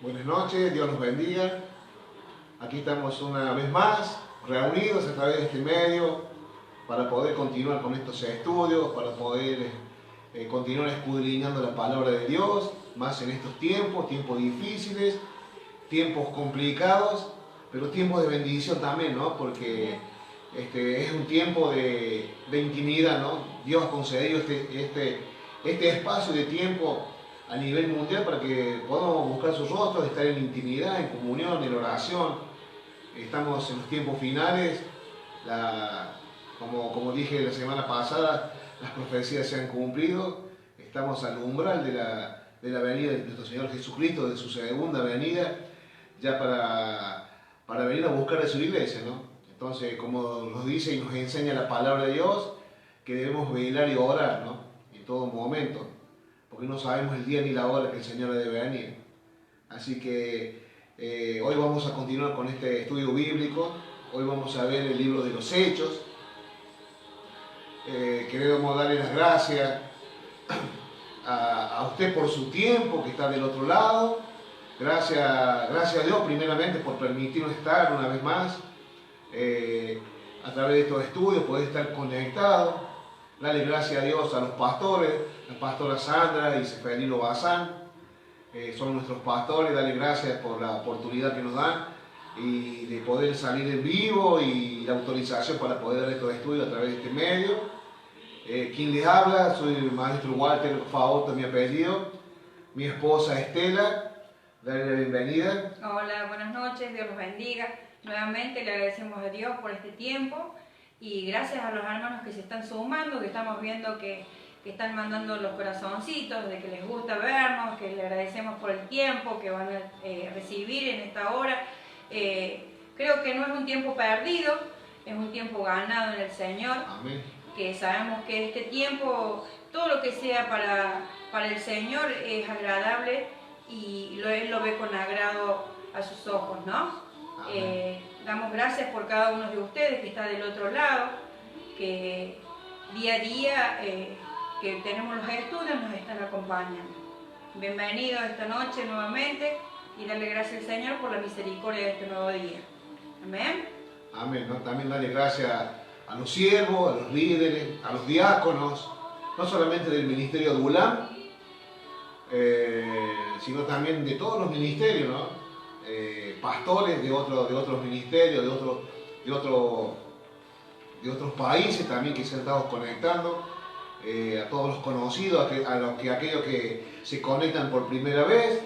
Buenas noches, Dios los bendiga. Aquí estamos una vez más, reunidos a través de este medio para poder continuar con estos estudios, para poder continuar escudriñando la palabra de Dios, más en estos tiempos difíciles, tiempos complicados, pero tiempos de bendición también, ¿no? Porque es un tiempo de intimidad, ¿no? Dios ha concedido este espacio de tiempo a nivel mundial para que podamos buscar sus rostros, estar en intimidad, en comunión, en oración. Estamos en los tiempos finales, como dije la semana pasada, las profecías se han cumplido, estamos al umbral de la venida de nuestro Señor Jesucristo, de su segunda venida, ya para venir a buscar a su iglesia, ¿no? Entonces, como nos dice y nos enseña la palabra de Dios, que debemos velar y orar, ¿no? En todo momento, porque no sabemos el día ni la hora que el Señor debe venir. Así que hoy vamos a continuar con este estudio bíblico, hoy vamos a ver el libro de los Hechos. Queremos darle las gracias a usted por su tiempo que está del otro lado. Gracias a Dios primeramente por permitirnos estar una vez más a través de estos estudios, poder estar conectados. Dale gracias a Dios a los pastores, la pastora Sandra y Seferino Bazán, son nuestros pastores. Dale gracias por la oportunidad que nos dan y de poder salir en vivo y la autorización para poder dar estos estudios a través de este medio. Quien les habla, soy el maestro Walter Faoto, mi apellido, mi esposa Estela. Dale la bienvenida. Hola, buenas noches, Dios los bendiga. Nuevamente le agradecemos a Dios por este tiempo y gracias a los hermanos que se están sumando, que estamos viendo que están mandando los corazoncitos, de que les gusta vernos, que les agradecemos por el tiempo que van a recibir en esta hora. Creo que no es un tiempo perdido, es un tiempo ganado en el Señor. Amén. Que sabemos que este tiempo, todo lo que sea para el Señor es agradable y Él lo ve con agrado a sus ojos, ¿no? Damos gracias por cada uno de ustedes que está del otro lado, que día a día que tenemos los estudios nos están acompañando. Bienvenidos esta noche nuevamente y darle gracias al Señor por la misericordia de este nuevo día. Amén. Amén, ¿no? También darle gracias a los siervos, a los líderes, a los diáconos, no solamente del ministerio de ULAM, sino también de todos los ministerios, ¿no? Pastores de otros ministerios, de otros países también que se han estado conectando, a todos los conocidos, aquellos que se conectan por primera vez.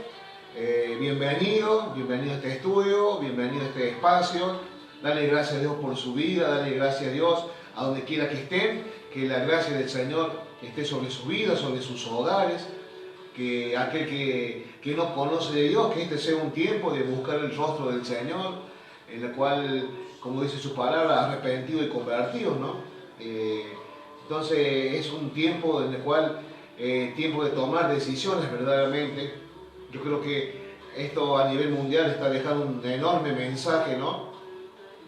Bienvenido a este estudio, bienvenido a este espacio. Dale gracias a Dios por su vida, dale gracias a Dios a donde quiera que estén, que la gracia del Señor esté sobre su vida, sobre sus hogares. Que aquel que no conoce de Dios, que este sea un tiempo de buscar el rostro del Señor, en el cual, como dice su palabra, arrepentido y convertido, ¿no? Entonces es un tiempo en el cual, tiempo de tomar decisiones verdaderamente. Yo creo que esto a nivel mundial está dejando un enorme mensaje, ¿no?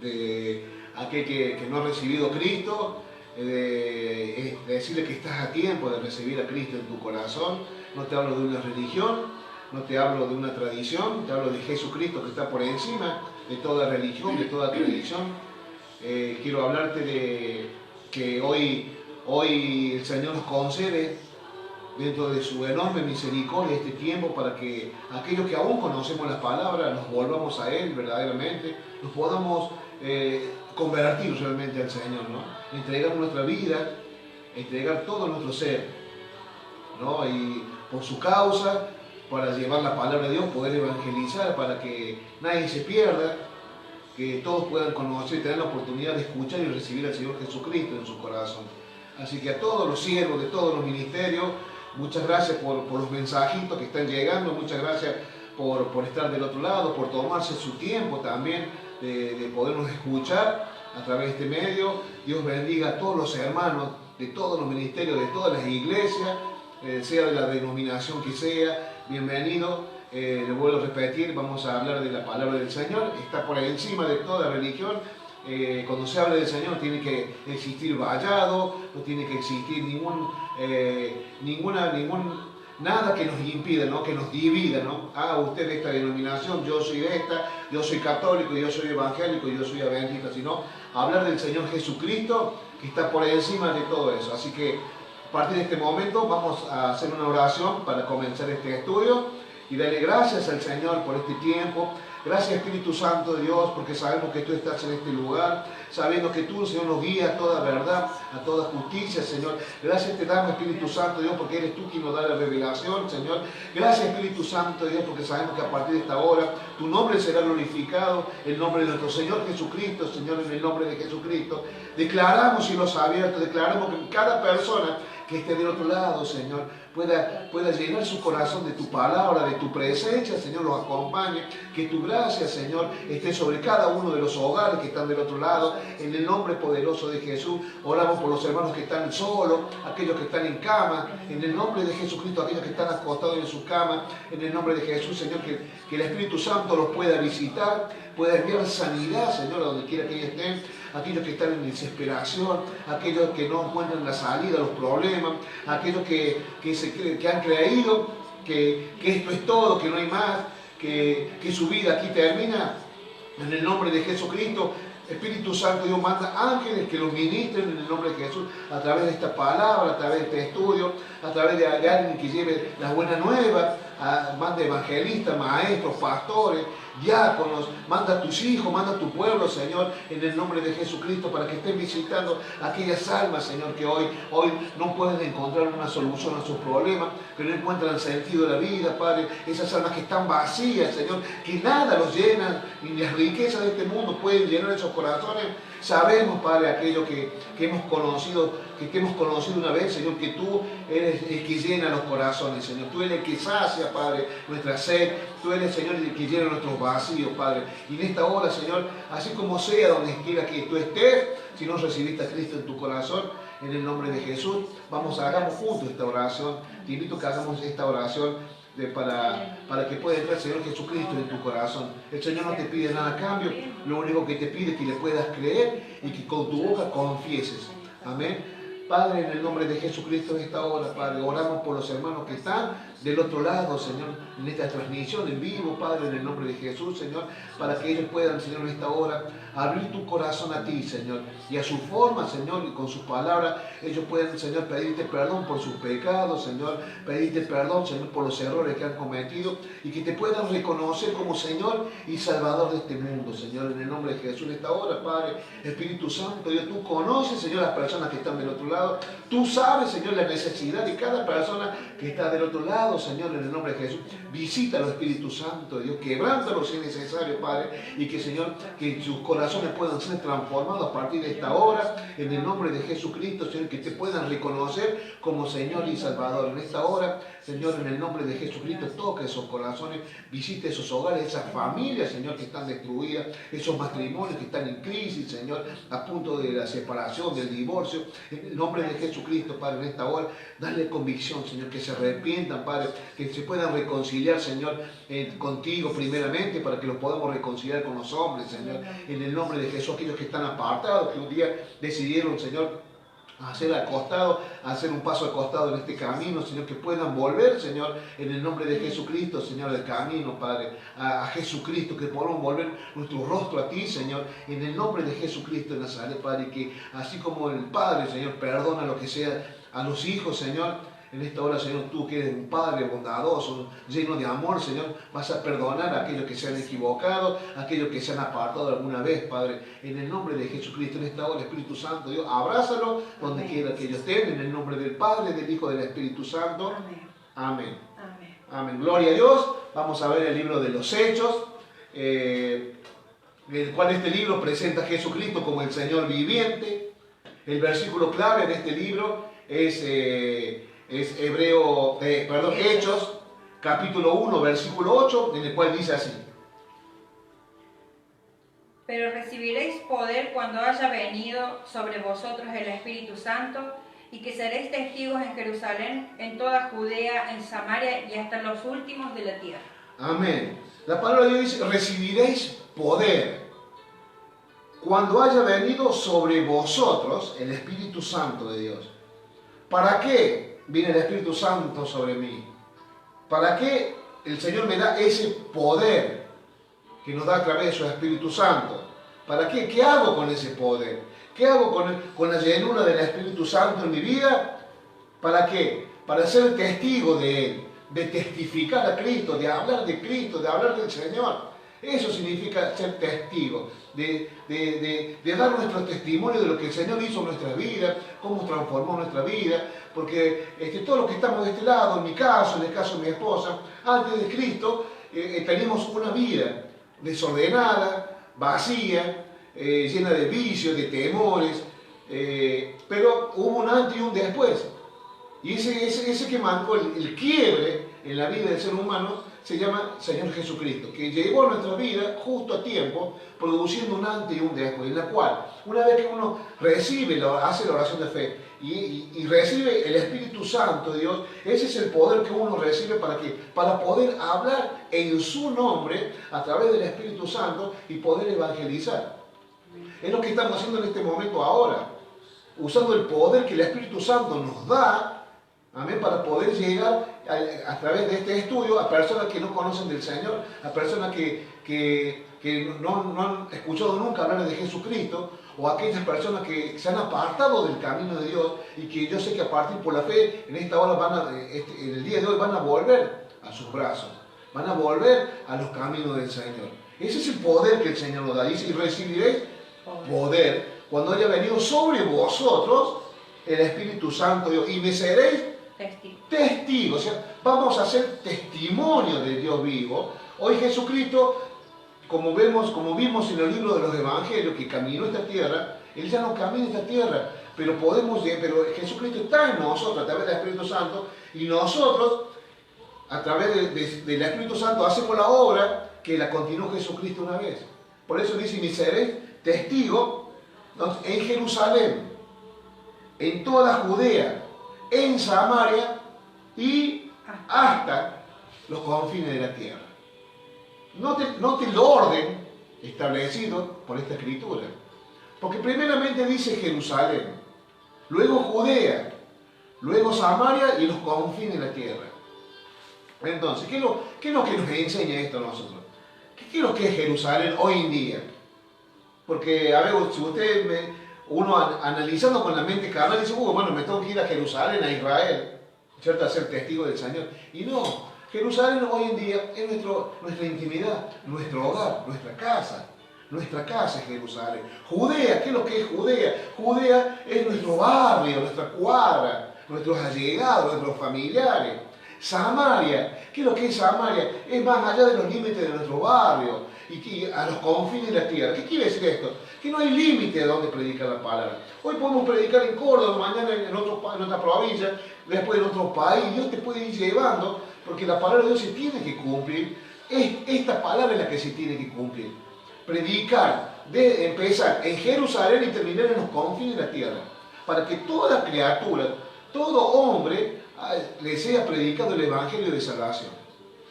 De aquel que no ha recibido a Cristo, de decirle que estás a tiempo de recibir a Cristo en tu corazón. No te hablo de una religión, no te hablo de una tradición, te hablo de Jesucristo que está por encima de toda religión, de toda tradición. Quiero hablarte de que hoy el Señor nos concede, dentro de su enorme misericordia, este tiempo para que aquellos que aún conocemos las palabras nos volvamos a Él verdaderamente, nos podamos convertir realmente al Señor, ¿no? Entregar nuestra vida, entregar todo nuestro ser, ¿no? Y por su causa, para llevar la palabra de Dios, poder evangelizar, para que nadie se pierda, que todos puedan conocer y tener la oportunidad de escuchar y recibir al Señor Jesucristo en su corazón. Así que a todos los siervos de todos los ministerios, muchas gracias por los mensajitos que están llegando, muchas gracias por estar del otro lado, por tomarse su tiempo también de podernos escuchar a través de este medio. Dios bendiga a todos los hermanos de todos los ministerios, de todas las iglesias, sea de la denominación que sea. Bienvenido. Le vuelvo a repetir, vamos a hablar de la palabra del Señor, está por encima de toda religión. Cuando se habla del Señor no tiene que existir vallado, no tiene que existir ningún nada que nos impida, ¿no? Que nos divida, ¿no? Ah, usted de esta denominación, yo soy de esta, yo soy católico, yo soy evangélico, yo soy adventista, sino hablar del Señor Jesucristo que está por encima de todo eso. Así que a partir de este momento vamos a hacer una oración para comenzar este estudio y darle gracias al Señor por este tiempo. Gracias Espíritu Santo de Dios, porque sabemos que tú estás en este lugar, sabiendo que tú, Señor, nos guías a toda verdad, a toda justicia, Señor. Gracias te damos, Espíritu Santo de Dios, porque eres tú quien nos da la revelación, Señor. Gracias, Espíritu Santo de Dios, porque sabemos que a partir de esta hora tu nombre será glorificado, el nombre de nuestro Señor Jesucristo, Señor, en el nombre de Jesucristo. Declaramos cielos abiertos, declaramos que cada persona que esté del otro lado, Señor, pueda llenar su corazón de tu palabra, de tu presencia, Señor, los acompañe, que tu gracia, Señor, esté sobre cada uno de los hogares que están del otro lado, en el nombre poderoso de Jesús. Oramos por los hermanos que están solos, aquellos que están en cama, en el nombre de Jesucristo, aquellos que están acostados en su cama, en el nombre de Jesús, Señor, que el Espíritu Santo los pueda visitar, pueda enviar sanidad, Señor, a donde quiera que ellos estén, aquellos que están en desesperación, aquellos que no encuentran la salida a los problemas, aquellos que han creído que esto es todo, que no hay más, que su vida aquí termina. En el nombre de Jesucristo, Espíritu Santo, Dios manda ángeles que los ministren en el nombre de Jesús a través de esta palabra, a través de este estudio, a través de alguien que lleve las buenas nuevas, manda evangelistas, maestros, pastores, diáconos, manda a tus hijos, manda a tu pueblo, Señor, en el nombre de Jesucristo, para que estén visitando aquellas almas, Señor, que hoy no pueden encontrar una solución a sus problemas, que no encuentran sentido de la vida, Padre, esas almas que están vacías, Señor, que nada los llena, ni las riquezas de este mundo pueden llenar esos corazones. Sabemos, Padre, aquello que hemos conocido una vez, Señor, que tú eres el que llena los corazones, Señor. Tú eres el que sacia, Padre, nuestra sed. Tú eres, Señor, el que llena nuestros vacíos, Padre. Y en esta hora, Señor, así como sea donde quiera que tú estés, si no recibiste a Cristo en tu corazón, en el nombre de Jesús, hagamos juntos esta oración. Te invito a que hagamos esta oración para que pueda entrar el Señor Jesucristo en tu corazón. El Señor no te pide nada a cambio, lo único que te pide es que le puedas creer y que con tu boca confieses. Amén. Padre, en el nombre de Jesucristo en esta hora, Padre, oramos por los hermanos que están del otro lado, Señor, en esta transmisión en vivo, Padre, en el nombre de Jesús, Señor, para que ellos puedan, Señor, en esta hora abrir tu corazón a ti, Señor, y a su forma, Señor, y con sus palabras, ellos pueden, Señor, pedirte perdón por sus pecados, Señor, pedirte perdón, Señor, por los errores que han cometido, y que te puedan reconocer como Señor y Salvador de este mundo, Señor, en el nombre de Jesús en esta hora, Padre. Espíritu Santo, Dios, tú conoces, Señor, las personas que están del otro lado, tú sabes, Señor, la necesidad de cada persona que está del otro lado, Señor, en el nombre de Jesús. Visita al Espíritu Santo, Dios, quebrántalo si es necesario, Padre, y que, Señor, que sus corazones puedan ser transformados a partir de esta hora, en el nombre de Jesucristo, Señor, que te puedan reconocer como Señor y Salvador. En esta hora, Señor, en el nombre de Jesucristo, toca esos corazones, visite esos hogares, esas familias, Señor, que están destruidas, esos matrimonios que están en crisis, Señor, a punto de la separación, del divorcio. En el nombre de Jesucristo, Padre, en esta hora, dale convicción, Señor, que se arrepientan, Padre, que se puedan reconciliar, Señor, contigo primeramente, para que los podamos reconciliar con los hombres, Señor, en el nombre de Jesús. Aquellos que están apartados, que un día decidieron, Señor, hacer un paso al costado en este camino, Señor, que puedan volver, Señor, en el nombre de Jesucristo, Señor, al camino, Padre, a Jesucristo, que podamos volver nuestro rostro a ti, Señor, en el nombre de Jesucristo de Nazaret, Padre, que así como el Padre, Señor, perdona lo que sea a los hijos, Señor, en esta hora, Señor, tú que eres un Padre bondadoso, lleno de amor, Señor, vas a perdonar a aquellos que se han equivocado, a aquellos que se han apartado alguna vez, Padre, en el nombre de Jesucristo. En esta hora, Espíritu Santo, Dios, abrázalo donde quiera que ellos estén, en el nombre del Padre, del Hijo, del Espíritu Santo. Amén. Amén. Amén. Gloria a Dios. Vamos a ver el libro de los Hechos, el cual este libro presenta a Jesucristo como el Señor viviente. El versículo clave de este libro es Hechos, capítulo 1, versículo 8, en el cual dice así: Pero recibiréis poder cuando haya venido sobre vosotros el Espíritu Santo, y que seréis testigos en Jerusalén, en toda Judea, en Samaria y hasta los últimos de la tierra. Amén. La palabra de Dios dice: recibiréis poder cuando haya venido sobre vosotros el Espíritu Santo de Dios. ¿Para qué viene el Espíritu Santo sobre mí? ¿Para qué el Señor me da ese poder que nos da a través de su Espíritu Santo? ¿Para qué? ¿Qué hago con ese poder? ¿Qué hago con la llenura del Espíritu Santo en mi vida? ¿Para qué? Para ser testigo de Él, de testificar a Cristo, de hablar de Cristo, de hablar del Señor. Eso significa ser testigo, de dar nuestro testimonio de lo que el Señor hizo en nuestra vida, cómo transformó nuestra vida, porque todos los que estamos de este lado, en mi caso, en el caso de mi esposa, antes de Cristo, teníamos una vida desordenada, vacía, llena de vicios, de temores, pero hubo un antes y un después. Y ese que marcó el quiebre en la vida del ser humano se llama Señor Jesucristo, que llegó a nuestra vida justo a tiempo, produciendo un antes y un después, en la cual, una vez que uno recibe, hace la oración de fe y recibe el Espíritu Santo de Dios, ese es el poder que uno recibe para poder hablar en su nombre a través del Espíritu Santo y poder evangelizar. Es lo que estamos haciendo en este momento ahora, usando el poder que el Espíritu Santo nos da. Amén, para poder llegar a través de este estudio a personas que no conocen del Señor, a personas que no han escuchado nunca hablar de Jesucristo, o a aquellas personas que se han apartado del camino de Dios y que yo sé que a partir por la fe, en esta hora en el día de hoy van a volver a sus brazos, van a volver a los caminos del Señor. Ese es el poder que el Señor nos da. Dice, y recibiréis poder cuando haya venido sobre vosotros el Espíritu Santo de Dios, y me seréis testigos. O sea, vamos a ser testimonio de Dios vivo. Hoy Jesucristo, como vimos en el libro de los Evangelios, que caminó esta tierra, Él ya no camina esta tierra, pero Jesucristo está en nosotros a través del Espíritu Santo, y nosotros, a través del Espíritu Santo, hacemos la obra que la continuó Jesucristo una vez. Por eso dice, y seréis testigos en Jerusalén, en toda Judea, en Samaria y hasta los confines de la tierra. Note el orden establecido por esta escritura. Porque primeramente dice Jerusalén, luego Judea, luego Samaria y los confines de la tierra. Entonces, ¿qué es lo que nos enseña esto a nosotros? ¿Qué es lo que es Jerusalén hoy en día? Porque, a ver, si uno analizando con la mente carnal dice, bueno, me tengo que ir a Jerusalén, a Israel, ¿cierto? A ser testigo del Señor. Y no, Jerusalén hoy en día es nuestra intimidad, nuestro hogar, nuestra casa. Nuestra casa es Jerusalén. Judea, ¿qué es lo que es Judea? Judea es nuestro barrio, nuestra cuadra, nuestros allegados, nuestros familiares. Samaria, ¿qué es lo que es Samaria? Es más allá de los límites de nuestro barrio y a los confines de la tierra. ¿Qué quiere decir esto? Que no hay límite de dónde predicar la palabra. Hoy podemos predicar en Córdoba, mañana en otra provincia, después en otro país. Dios te puede ir llevando, porque la palabra de Dios se tiene que cumplir. Esta palabra es la que se tiene que cumplir. Predicar, de empezar en Jerusalén y terminar en los confines de la tierra, para que toda criatura, todo hombre, le sea predicado el Evangelio de salvación.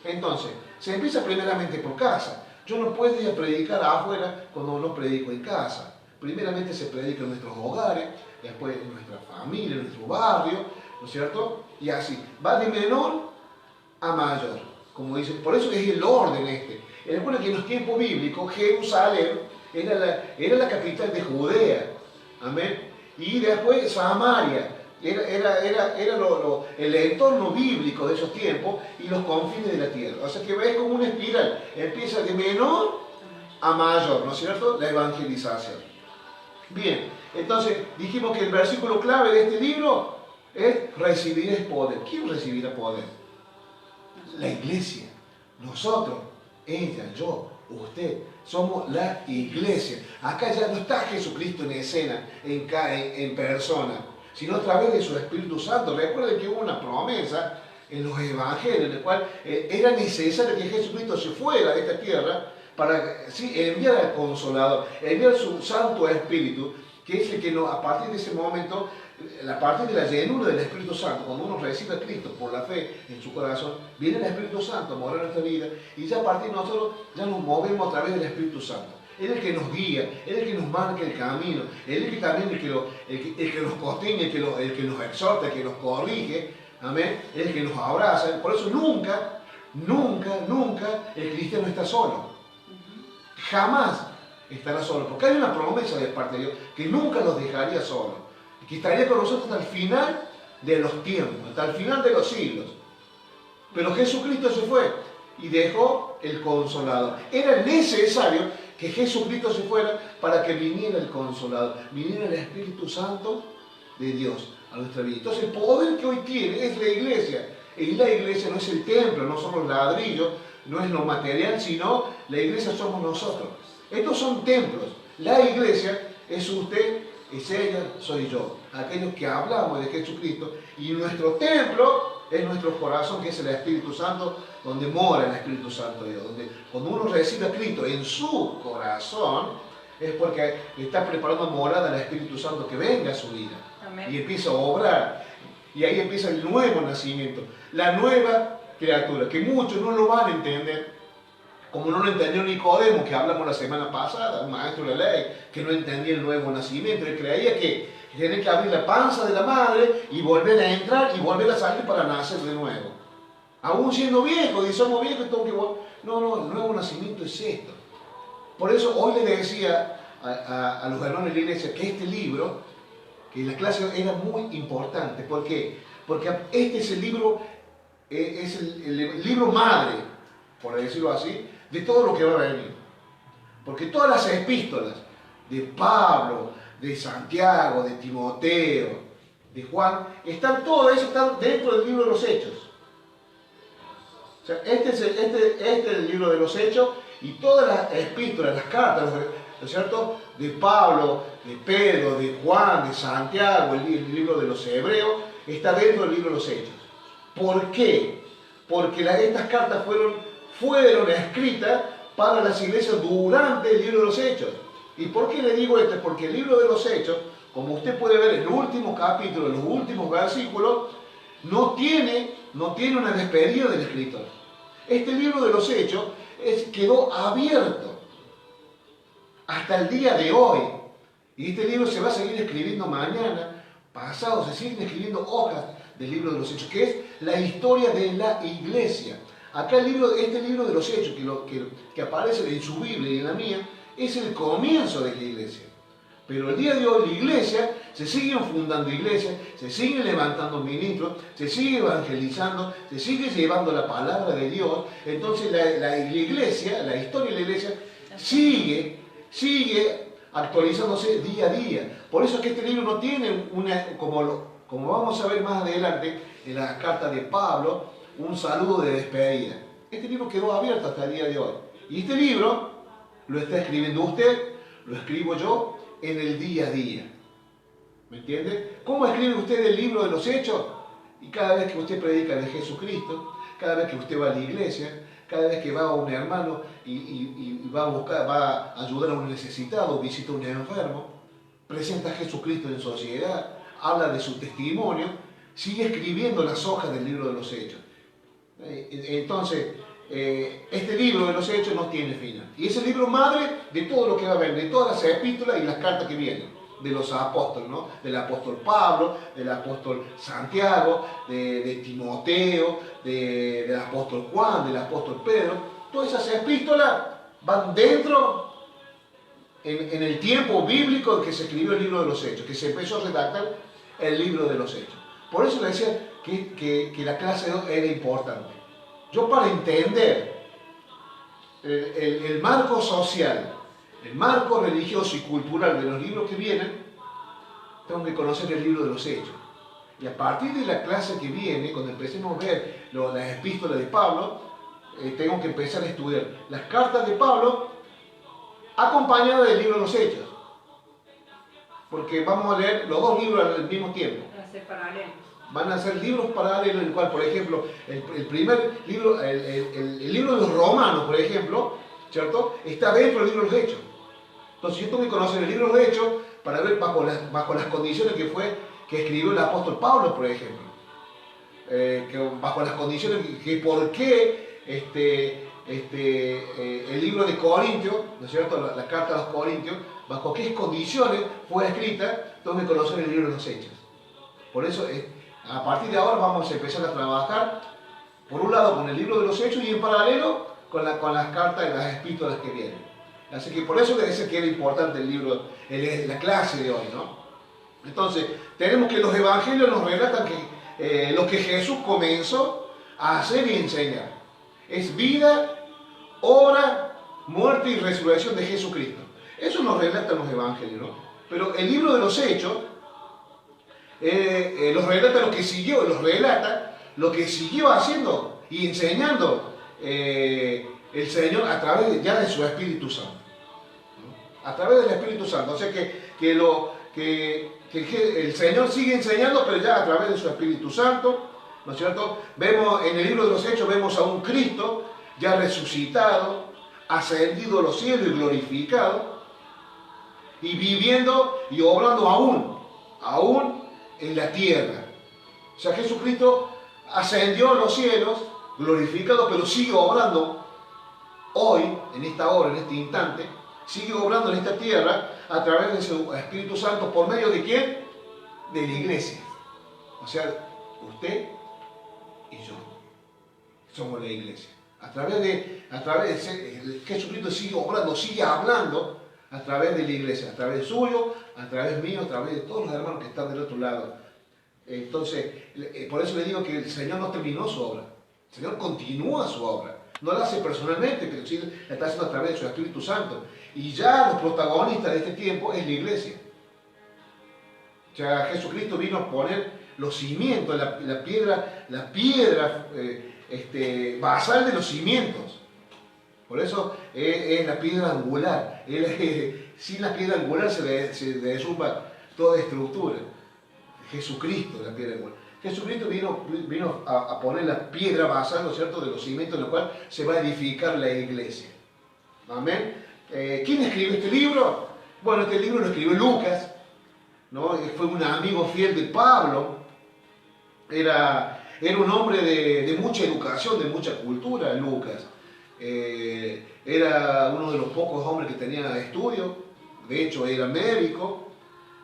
Entonces, se empieza primeramente por casa. Yo no puedo ir a predicar afuera cuando no predico en casa. Primeramente se predica en nuestros hogares, después en nuestra familia, en nuestro barrio, ¿no es cierto? Y así, va de menor a mayor, como dicen. Por eso es el orden este. Recuerden que en los tiempos bíblicos Jerusalén era la capital de Judea. Amén. Y después Samaria. Era el entorno bíblico de esos tiempos y los confines de la tierra. O sea que ves como una espiral. Empieza de menor a mayor, ¿no es cierto? La evangelización. Bien, entonces dijimos que el versículo clave de este libro es recibiréis poder. ¿Quién recibirá poder? La iglesia. Nosotros, ella, yo, usted, somos la iglesia. Acá ya no está Jesucristo en escena, en persona, sino a través de su Espíritu Santo. Recuerden que hubo una promesa en los evangelios en el cual era necesario que Jesucristo se fuera de esta tierra para enviar al Consolador, enviar su Santo Espíritu, que es el que a partir de ese momento, a partir de la llenura del Espíritu Santo, cuando uno recibe a Cristo por la fe en su corazón, viene el Espíritu Santo a morar en nuestra vida, y ya a partir de nosotros ya nos movemos a través del Espíritu Santo. Él es el que nos guía, Él es el que nos marca el camino, Él es el que también el que nos contiene, el que nos exhorta, el que nos corrige, Amén. Es el que nos abraza. Por eso nunca, nunca, nunca el cristiano está solo. Jamás estará solo. Porque hay una promesa de parte de Dios que nunca los dejaría solos. Que estaría con nosotros hasta el final de los tiempos, hasta el final de los siglos. Pero Jesucristo se fue y dejó el Consolador. Era necesario que Jesucristo se fuera para que viniera el Consolador, viniera el Espíritu Santo de Dios a nuestra vida. Entonces el poder que hoy tiene es la iglesia. Y la iglesia no es el templo, no son los ladrillos, no es lo material, sino la iglesia somos nosotros. Estos son templos. La iglesia es usted, es ella, soy yo. Aquellos que hablamos de Jesucristo. Y nuestro templo es nuestro corazón, que es el Espíritu Santo, donde mora el Espíritu Santo de Dios. Donde cuando uno recibe a Cristo en su corazón, es porque le está preparando morada al Espíritu Santo que venga a su vida. Amén. Y empieza a obrar. Y ahí empieza el nuevo nacimiento, la nueva criatura, que muchos no lo van a entender, como no lo entendió Nicodemo, que hablamos la semana pasada, un maestro de la ley, que no entendía el nuevo nacimiento. Él creía que tenía que abrir la panza de la madre y volver a entrar y volver a salir para nacer de nuevo. Aún siendo viejo, y somos viejos, tengo que volver. No, el nuevo nacimiento es esto. Por eso hoy le decía a los hermanos de la iglesia que este libro, que la clase era muy importante. ¿Por qué? Porque este es el libro, es el libro madre, por decirlo así, de todo lo que va a venir. Porque todas las epístolas de Pablo, de Santiago, de Timoteo, de Juan, todo eso está dentro del libro de los Hechos. O sea, este es el libro de los Hechos, y todas las epístolas, las cartas, ¿no es cierto?, de Pablo, de Pedro, de Juan, de Santiago, el libro de los Hebreos, está dentro del libro de los Hechos. ¿Por qué? Porque estas cartas fueron escritas para las iglesias durante el libro de los Hechos. ¿Y por qué le digo esto? Porque el libro de los Hechos, como usted puede ver en el último capítulo, en los últimos versículos, no tiene una despedida del escritor. Este libro de los Hechos quedó abierto hasta el día de hoy. Y este libro se va a seguir escribiendo mañana, pasado, se siguen escribiendo hojas del libro de los Hechos, que es la historia de la iglesia. Acá este libro de los Hechos, que aparece en su Biblia y en la mía, es el comienzo de la iglesia. Pero el día de hoy la iglesia, se siguen fundando iglesias, se siguen levantando ministros, se sigue evangelizando, se sigue llevando la palabra de Dios. Entonces la iglesia, la historia de la iglesia sigue actualizándose día a día. Por eso es que este libro no tiene como vamos a ver más adelante en la carta de Pablo, un saludo de despedida. Este libro quedó abierto hasta el día de hoy. Y este libro lo está escribiendo usted, lo escribo yo en el día a día. ¿Me entiende? ¿Cómo escribe usted el libro de los Hechos? Y cada vez que usted predica de Jesucristo, cada vez que usted va a la iglesia, cada vez que va a un hermano y va a ayudar a un necesitado, visita a un enfermo, presenta a Jesucristo en sociedad, habla de su testimonio, sigue escribiendo las hojas del libro de los Hechos. Entonces, este libro de los Hechos no tiene final. Y es el libro madre de todo lo que va a venir, de todas las epístolas y las cartas que vienen, de los apóstoles, ¿no? Del apóstol Pablo, del apóstol Santiago, de Timoteo, del apóstol Juan, del apóstol Pedro. Todas esas epístolas van dentro, en el tiempo bíblico en que se escribió el libro de los Hechos, que se empezó a redactar el libro de los Hechos. Por eso le decía que la clase era importante. Yo, para entender el marco social, el marco religioso y cultural de los libros que vienen, tengo que conocer el libro de los Hechos. Y a partir de la clase que viene, cuando empecemos a ver las epístolas de Pablo, tengo que empezar a estudiar las cartas de Pablo acompañadas del libro de los Hechos. Porque vamos a leer los dos libros al mismo tiempo. Van a ser libros paralelos, en el cual, por ejemplo, el primer libro, el libro de los Romanos, por ejemplo, ¿cierto?, está dentro del libro de los Hechos. Entonces yo tengo que conocer el libro de los Hechos para ver bajo las condiciones que escribió el apóstol Pablo, por ejemplo. Bajo las condiciones que por qué el libro de Corintios, ¿no es cierto?, la carta a los Corintios, bajo qué condiciones fue escrita, tengo que conocer el libro de los Hechos. Por eso A partir de ahora vamos a empezar a trabajar, por un lado, con el libro de los Hechos y en paralelo con las cartas y las epístolas que vienen. Así que por eso le decía que era importante el libro, la clase de hoy, ¿no? Entonces, tenemos que los evangelios nos relatan que lo que Jesús comenzó a hacer y enseñar es vida, obra, muerte y resurrección de Jesucristo. Eso nos relatan los evangelios, ¿no? Pero el libro de los Hechos los relata lo que siguió haciendo y enseñando el Señor a través ya de su Espíritu Santo, ¿no? A través del Espíritu Santo. O sea que el Señor sigue enseñando, pero ya a través de su Espíritu Santo, ¿no es cierto? Vemos en el libro de los Hechos, vemos a un Cristo ya resucitado, ascendido a los cielos y glorificado, y viviendo y obrando aún en la tierra. O sea, Jesucristo ascendió a los cielos, glorificado, pero sigue obrando hoy, en esta hora, en este instante, sigue obrando en esta tierra a través de su Espíritu Santo. ¿Por medio de quién? De la iglesia. O sea, usted y yo somos la iglesia. Jesucristo sigue obrando, sigue hablando a través de la iglesia, a través suyo, a través mío, a través de todos los hermanos que están del otro lado. Entonces, por eso le digo que el Señor no terminó su obra. El Señor continúa su obra. No la hace personalmente, pero sí la está haciendo a través de su Espíritu Santo. Y ya los protagonistas de este tiempo es la iglesia. Ya Jesucristo vino a poner los cimientos, la piedra basal de los cimientos. Por eso es la piedra angular. Sin la piedra angular se derrumba toda estructura. Jesucristo, la piedra angular. Jesucristo vino a poner la piedra basal, ¿no es cierto?, de los cimientos en los cuales se va a edificar la iglesia. Amén. ¿Quién escribió este libro? Bueno, este libro lo escribió Lucas, ¿no? Fue un amigo fiel de Pablo. Era un hombre de mucha educación, de mucha cultura, Lucas. Era uno de los pocos hombres que tenía estudio. De hecho, era médico,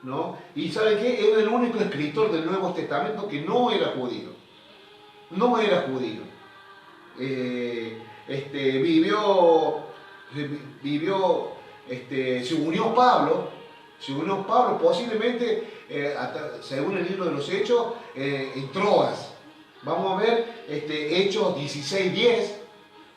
¿no? Y ¿saben qué? Era el único escritor del Nuevo Testamento que no era judío. No era judío. Se unió Pablo posiblemente, según el libro de los Hechos, en Troas. Vamos a ver Hechos 16:10,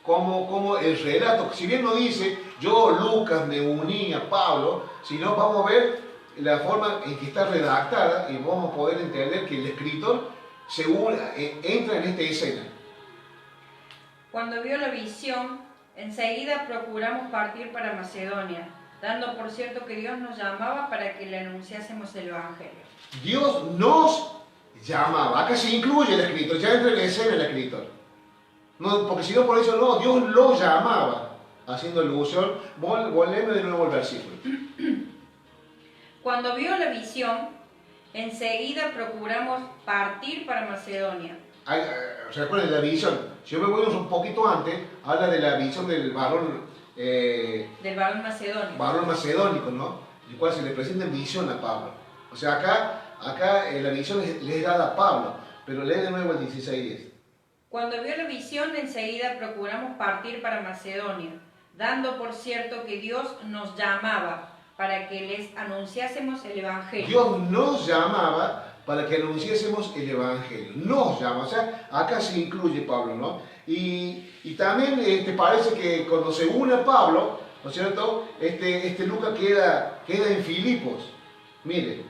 como el relato, si bien no dice, yo Lucas me uní a Pablo, sino vamos a ver la forma en que está redactada y vamos a poder entender que el escritor entra en esta escena. Cuando vio la visión, enseguida procuramos partir para Macedonia, dando por cierto que Dios nos llamaba para que le anunciásemos el Evangelio. Dios nos llamaba. Acá se incluye el escritor, ya entra en escena el escritor. No, porque si no, por eso no, Dios lo llamaba, haciendo alusión. Volveme de nuevo el versículo. Cuando vio la visión, enseguida procuramos partir para Macedonia. Recuerden la visión. Si yo me voy un poquito antes, habla de la visión del varón. Del varón macedónico. Varón macedónico, ¿no? El cual se le presenta en visión a Pablo. O sea, acá la visión le es dada a Pablo, pero lee de nuevo el 16:10. Cuando vio la visión, enseguida procuramos partir para Macedonia, dando por cierto que Dios nos llamaba para que les anunciásemos el Evangelio. Dios nos llamaba para que anunciásemos el Evangelio. Nos llama, o sea, acá se incluye Pablo, ¿no? Y también parece que cuando se une a Pablo, ¿no es cierto? Lucas queda en Filipos. Miren,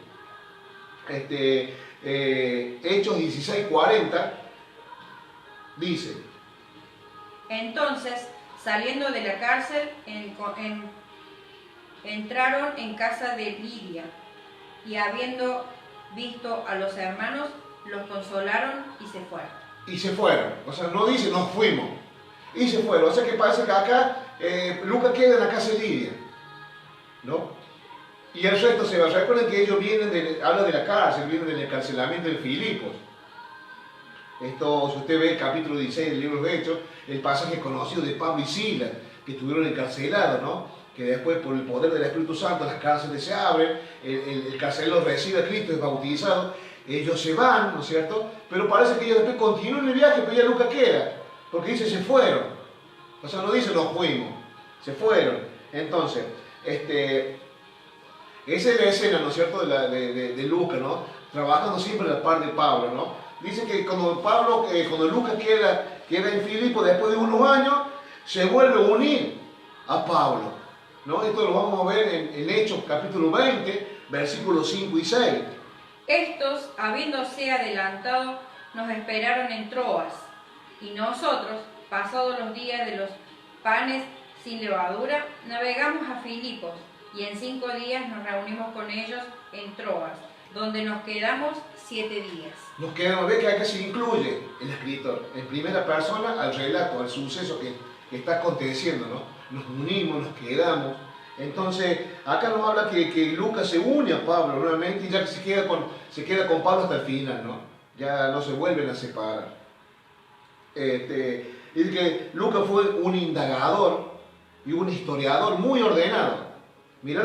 Hechos 16:40 dice: Entonces, saliendo de la cárcel, entraron en casa de Lidia, y habiendo visto a los hermanos, los consolaron y se fueron. Y se fueron, o sea, no dice nos fuimos, y se fueron. O sea que parece que acá Lucas queda en la casa de Lidia, ¿no? Y el resto se va. Recuerden que ellos habla de la cárcel, vienen del encarcelamiento de Filipos. Esto, si usted ve el capítulo 16 del libro de Hechos, el pasaje conocido de Pablo y Silas, que estuvieron encarcelados, ¿no? Que después, por el poder del Espíritu Santo, las cárceles se abren, el carcelero recibe a Cristo, es bautizado, ellos se van, ¿no es cierto? Pero parece que ellos después continúan el viaje, pero ya Lucas queda, porque dice se fueron. O sea, no dice nos fuimos, se fueron. Entonces, esa es la escena, ¿no es cierto?, de Lucas, ¿no? Trabajando siempre a la par de Pablo, ¿no? Dice que cuando Lucas queda en Filipo, después de unos años, se vuelve a unir a Pablo, ¿no? Esto lo vamos a ver en Hechos capítulo 20, versículos 5 y 6. Estos, habiéndose adelantado, nos esperaron en Troas, y nosotros, pasados los días de los panes sin levadura, navegamos a Filipos, y en 5 días nos reunimos con ellos en Troas, donde nos quedamos 7 días. Nos quedamos, ve que acá se incluye el escritor en primera persona al relato, al suceso que está aconteciendo, ¿no? Nos unimos, nos quedamos. Entonces, acá nos habla que Lucas se une a Pablo nuevamente y ya que se queda con Pablo hasta el final, ¿no? Ya no se vuelven a separar. Dice que Lucas fue un indagador y un historiador muy ordenado. Mirá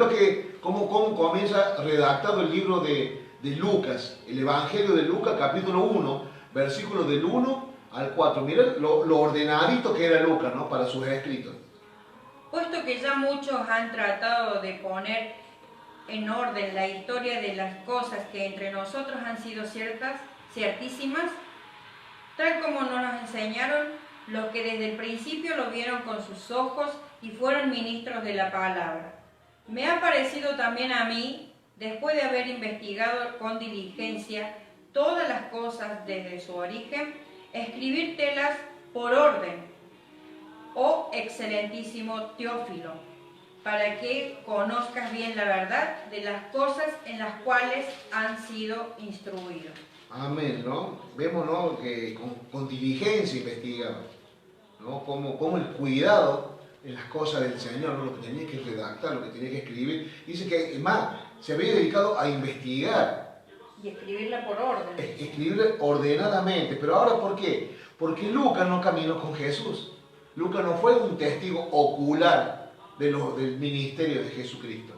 cómo comienza redactado el libro de Lucas, el Evangelio de Lucas, capítulo 1, versículos del 1 al 4. Mirá lo ordenadito que era Lucas, ¿no?, para sus escritos. Puesto que ya muchos han tratado de poner en orden la historia de las cosas que entre nosotros han sido ciertísimas, tal como nos enseñaron los que desde el principio lo vieron con sus ojos y fueron ministros de la palabra. Me ha parecido también a mí, después de haber investigado con diligencia todas las cosas desde su origen, escribírtelas por orden, oh excelentísimo Teófilo, para que conozcas bien la verdad de las cosas en las cuales han sido instruidos. Amén, ¿no? Vemos, ¿no?, que con diligencia investigaba, ¿no? Como el cuidado en las cosas del Señor, ¿no?, lo que tenía que redactar, lo que tenía que escribir. Dice que, más, se había dedicado a investigar. Y escribirla por orden. Escribirla ordenadamente. Pero ahora, ¿por qué? Porque Lucas no caminó con Jesús. Lucas no fue un testigo ocular del ministerio de Jesucristo.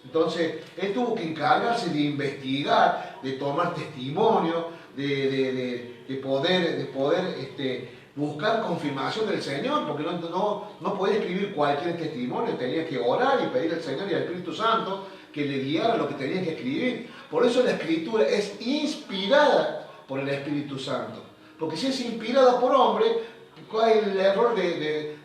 Entonces, él tuvo que encargarse de investigar, de tomar testimonio, de poder buscar confirmación del Señor, porque no podía escribir cualquier testimonio, tenía que orar y pedir al Señor y al Espíritu Santo que le guiara lo que tenía que escribir. Por eso la Escritura es inspirada por el Espíritu Santo, porque si es inspirada por hombre, ¿cuál es el error de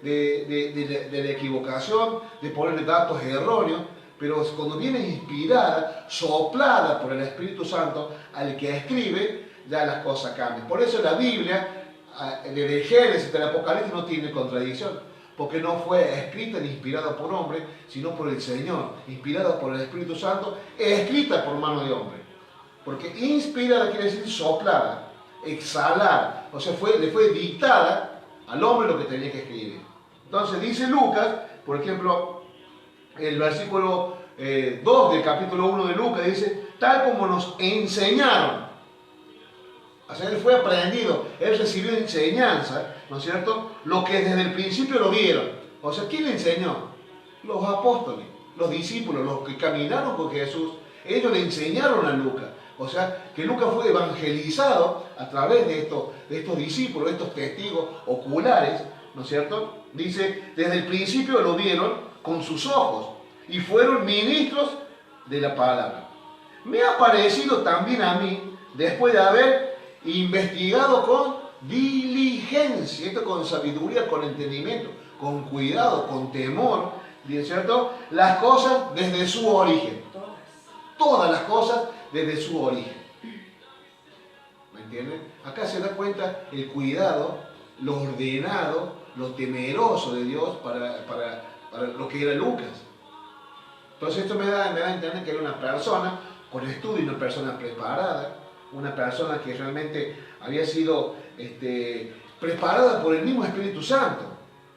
la equivocación, de ponerle datos erróneos? Pero cuando viene inspirada, soplada por el Espíritu Santo, al que escribe, ya las cosas cambian. Por eso la Biblia, desde Génesis hasta el Apocalipsis, no tiene contradicción, porque no fue escrita ni inspirada por hombre, sino por el Señor, inspirada por el Espíritu Santo, escrita por mano de hombre. Porque inspirada quiere decir soplada, exhalar, o sea, le fue dictada al hombre lo que tenía que escribir. Entonces dice Lucas, por ejemplo, el versículo 2 del capítulo 1 de Lucas dice, tal como nos enseñaron. O sea, él fue aprendido, él recibió enseñanza, ¿no es cierto? Lo que desde el principio lo vieron. O sea, ¿quién le enseñó? Los apóstoles, los discípulos, los que caminaron con Jesús. Ellos le enseñaron a Lucas. O sea, que Lucas fue evangelizado a través de estos discípulos, de estos testigos oculares, ¿no es cierto? Dice, desde el principio lo vieron con sus ojos y fueron ministros de la palabra. Me ha parecido también a mí, después de haber investigado con diligencia, esto con sabiduría, con entendimiento, con cuidado, con temor, ¿cierto?, las cosas desde su origen. Todas las cosas desde su origen. ¿Me entienden? Acá se da cuenta el cuidado, lo ordenado, lo temeroso de Dios para lo que era Lucas. Entonces esto me da a entender que era una persona con estudio, una persona preparada, una persona que realmente había sido preparada por el mismo Espíritu Santo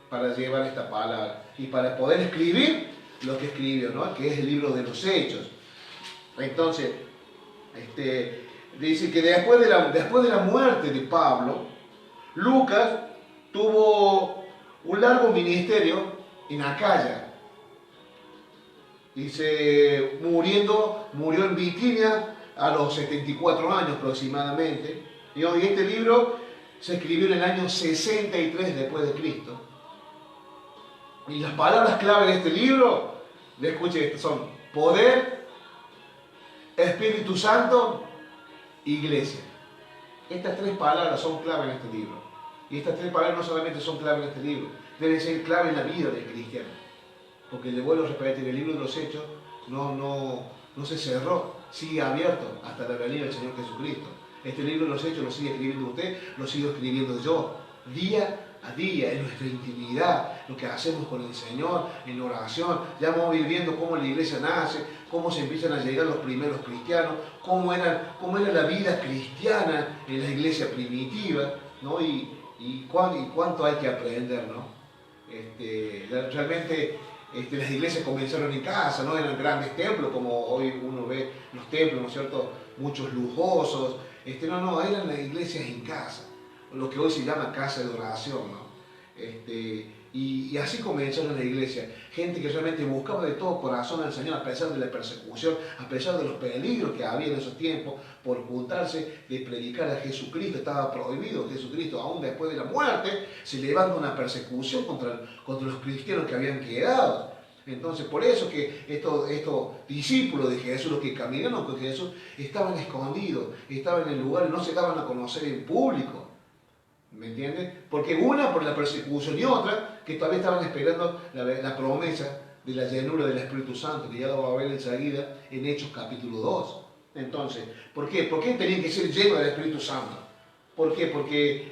para llevar esta palabra y para poder escribir lo que escribió, ¿no?, que es el libro de los Hechos. Entonces, dice que después de la muerte de Pablo, Lucas tuvo un largo ministerio en Acaya. Dice, murió en Bitinia, a los 74 años aproximadamente. Y hoy este libro se escribió en el año 63 después de Cristo. Y las palabras clave de este libro, escuchen esto, son poder, Espíritu Santo, iglesia. Estas tres palabras son clave en este libro. Y estas tres palabras no solamente son clave en este libro, deben ser clave en la vida del cristiano. Porque le vuelvo a repetir, el libro de los Hechos no se cerró, sigue abierto hasta la venida del Señor Jesucristo. Este libro de los Hechos lo sigue escribiendo usted, lo sigo escribiendo yo, día a día, en nuestra intimidad, lo que hacemos con el Señor, en la oración. Ya vamos viendo cómo la iglesia nace, cómo se empiezan a llegar los primeros cristianos, cómo era la vida cristiana en la iglesia primitiva, ¿no? Y cuánto hay que aprender, ¿no? Realmente las iglesias comenzaron en casa, no eran grandes templos como hoy uno ve los templos, ¿no es cierto? Muchos lujosos. Eran las iglesias en casa, lo que hoy se llama casa de oración, ¿no? Y así comenzaron la iglesia, gente que realmente buscaba de todo corazón al Señor a pesar de la persecución, a pesar de los peligros que había en esos tiempos por juntarse, de predicar a Jesucristo. Estaba prohibido Jesucristo, aún después de la muerte se levanta una persecución contra los cristianos que habían quedado. Entonces, por eso que estos discípulos de Jesús, los que caminaron con Jesús, estaban escondidos, estaban en el lugar, no se daban a conocer en público. ¿Me entiendes? Porque una por la persecución y otra que todavía estaban esperando la promesa de la llenura del Espíritu Santo, que ya lo va a ver enseguida en Hechos capítulo 2. Entonces, ¿por qué? ¿Por qué tenían que ser llenos del Espíritu Santo? ¿Por qué? Porque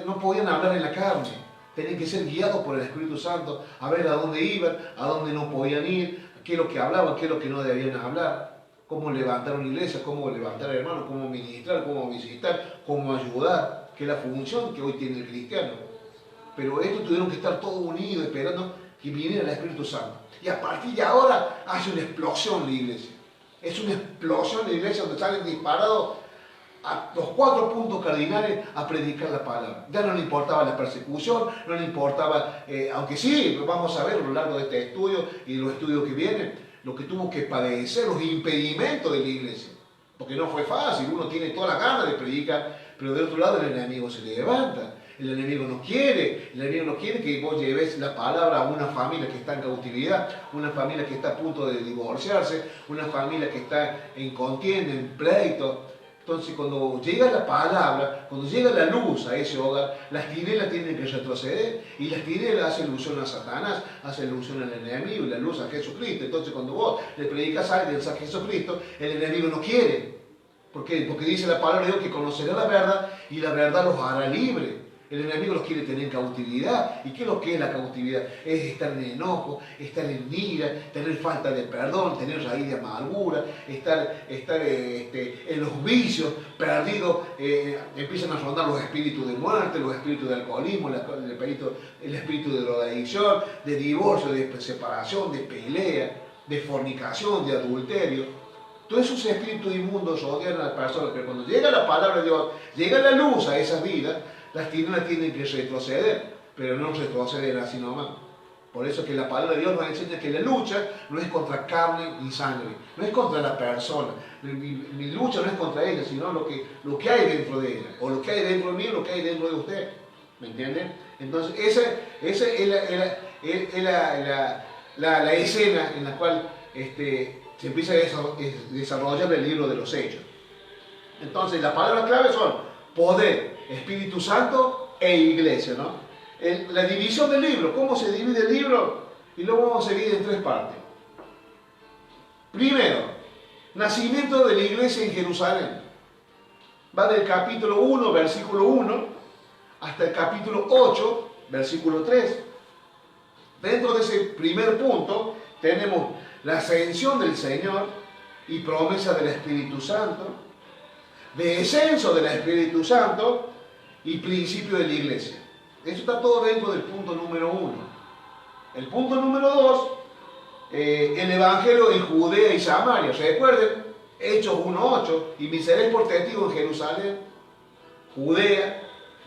no podían hablar en la carne, tenían que ser guiados por el Espíritu Santo a ver a dónde iban, a dónde no podían ir, qué es lo que hablaban, qué es lo que no debían hablar, cómo levantar una iglesia, cómo levantar hermanos, cómo ministrar, cómo visitar, cómo ayudar, que es la función que hoy tiene el cristiano. Pero estos tuvieron que estar todos unidos esperando que viniera el Espíritu Santo. Y a partir de ahora hace una explosión la iglesia. Es una explosión la iglesia donde salen disparados a los 4 puntos cardinales a predicar la palabra. Ya no le importaba la persecución, no le importaba, aunque sí, vamos a ver a lo largo de este estudio y los estudios que vienen, lo que tuvo que padecer, los impedimentos de la iglesia. Porque no fue fácil, uno tiene toda la gana de predicar, pero del otro lado el enemigo se levanta. El enemigo no quiere que vos lleves la palabra a una familia que está en cautividad, una familia que está a punto de divorciarse, una familia que está en contienda, en pleito. Entonces cuando llega la palabra, cuando llega la luz a ese hogar, las tinieblas tienen que retroceder, y las tinieblas hacen ilusión a Satanás, hacen ilusión al enemigo, y la luz a Jesucristo. Entonces cuando vos le predicas a alguien a Jesucristo, el enemigo no quiere. ¿Por qué? Porque dice la palabra de Dios que conocerá la verdad y la verdad los hará libres. El enemigo los quiere tener en cautividad. ¿Y qué es lo que es la cautividad? Es estar en enojo, estar en ira, tener falta de perdón, tener raíz de amargura, estar en los vicios, perdidos. Empiezan a rondar los espíritus de muerte, los espíritus de alcoholismo, el espíritu de drogadicción, de divorcio, de separación, de pelea, de fornicación, de adulterio. Todos esos espíritus inmundos rodean a las personas, pero cuando llega la palabra de Dios, llega la luz a esas vidas, las tinieblas tienen que retroceder, pero no retroceder así nomás. Por eso que la palabra de Dios nos enseña que la lucha no es contra carne ni sangre, no es contra la persona. Mi lucha no es contra ella, sino lo que hay dentro de ella, o lo que hay dentro de mí, o lo que hay dentro de usted. ¿Me entienden? Entonces, esa es la escena en la cual se empieza a desarrollar el libro de los Hechos. Entonces, las palabras clave son poder, Espíritu Santo e iglesia, ¿no? La división del libro, ¿cómo se divide el libro? Y lo vamos a seguir en 3 partes. Primero, nacimiento de la iglesia en Jerusalén. Va del capítulo 1, versículo 1, hasta el capítulo 8, versículo 3. Dentro de ese primer punto tenemos la ascensión del Señor y promesa del Espíritu Santo, descenso del Espíritu Santo y principio de la iglesia. Eso está todo dentro del punto número 1. El punto número 2, el Evangelio en Judea y Samaria. Recuerden, Hechos 1:8, y me seréis por testigo en Jerusalén, Judea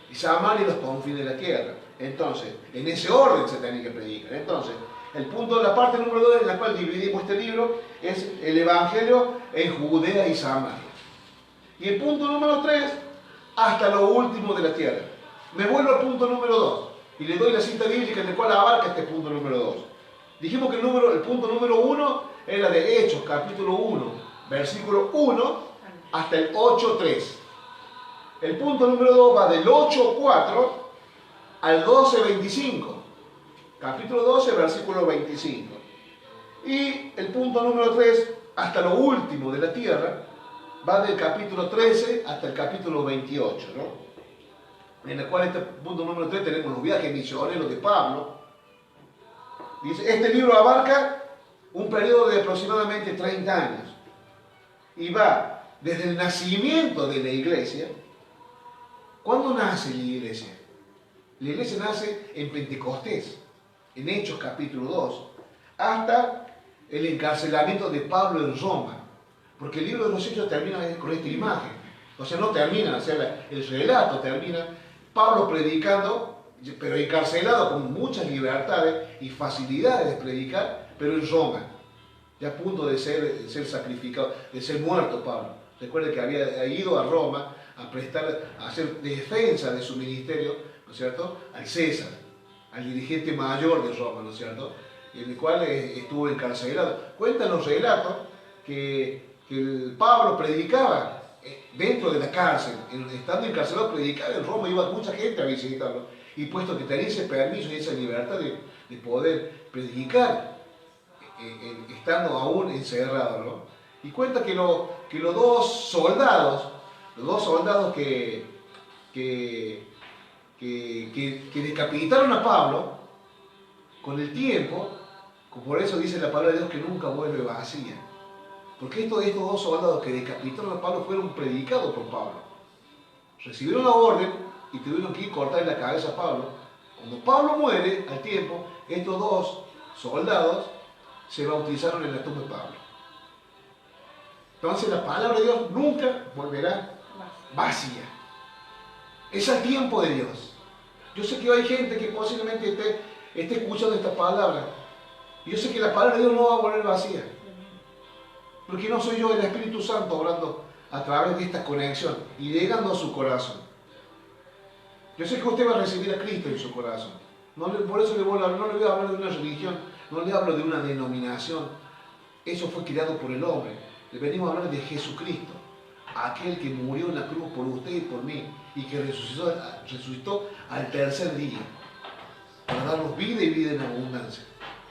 y Samaria y los confines de la tierra. Entonces, en ese orden se tiene que predicar. Entonces, La parte número 2 en la cual dividimos este libro es el Evangelio en Judea y Samaria. Y el punto número 3, hasta lo último de la tierra. Me vuelvo al punto número 2 y le doy la cita bíblica en la cual abarca este punto número 2. Dijimos que el punto número 1 era de Hechos, capítulo 1, versículo 1 hasta el 8.3. El punto número 2 va del 8.4 al 12.25. Capítulo 12, versículo 25. Y el punto número 3, hasta lo último de la tierra, va del capítulo 13 hasta el capítulo 28, ¿no? En el cual este punto número 3 tenemos los viajes misioneros de Pablo. Dice, este libro abarca un periodo de aproximadamente 30 años. Y va desde el nacimiento de la iglesia. ¿Cuándo nace la iglesia? La iglesia nace en Pentecostés, en Hechos capítulo 2, hasta el encarcelamiento de Pablo en Roma. Porque el libro de los Hechos termina con esta imagen. O sea, no termina, o sea, el relato termina Pablo predicando, pero encarcelado con muchas libertades y facilidades de predicar, pero en Roma, ya a punto de ser sacrificado, de ser muerto Pablo. Recuerden que había ido a Roma a hacer defensa de su ministerio, ¿no es cierto?, al César, al dirigente mayor de Roma, ¿no es cierto?, en el cual estuvo encarcelado. Cuentan los relatos que Pablo predicaba dentro de la cárcel, estando encarcelado predicaba en Roma, iba mucha gente a visitarlo, y puesto que tenía ese permiso y esa libertad de poder predicar, estando aún encerrado, ¿no? Y cuenta que los dos soldados que decapitaron a Pablo, con el tiempo, por eso dice la palabra de Dios que nunca vuelve vacía. Porque estos dos soldados que decapitaron a Pablo fueron predicados por Pablo. Recibieron la orden y tuvieron que ir a cortarle la cabeza a Pablo. Cuando Pablo muere, al tiempo, estos dos soldados se bautizaron en la tumba de Pablo. Entonces la palabra de Dios nunca volverá vacía. Es el tiempo de Dios. Yo sé que hay gente que posiblemente esté escuchando esta palabra. Y yo sé que la palabra de Dios no va a volver vacía. Porque no soy yo el Espíritu Santo obrando a través de esta conexión y llegando a su corazón. Yo sé que usted va a recibir a Cristo en su corazón. Por eso no le voy a hablar de una religión, no le hablo de una denominación. Eso fue creado por el hombre. Le venimos a hablar de Jesucristo, aquel que murió en la cruz por usted y por mí, y que resucitó al tercer día, para darnos vida y vida en abundancia,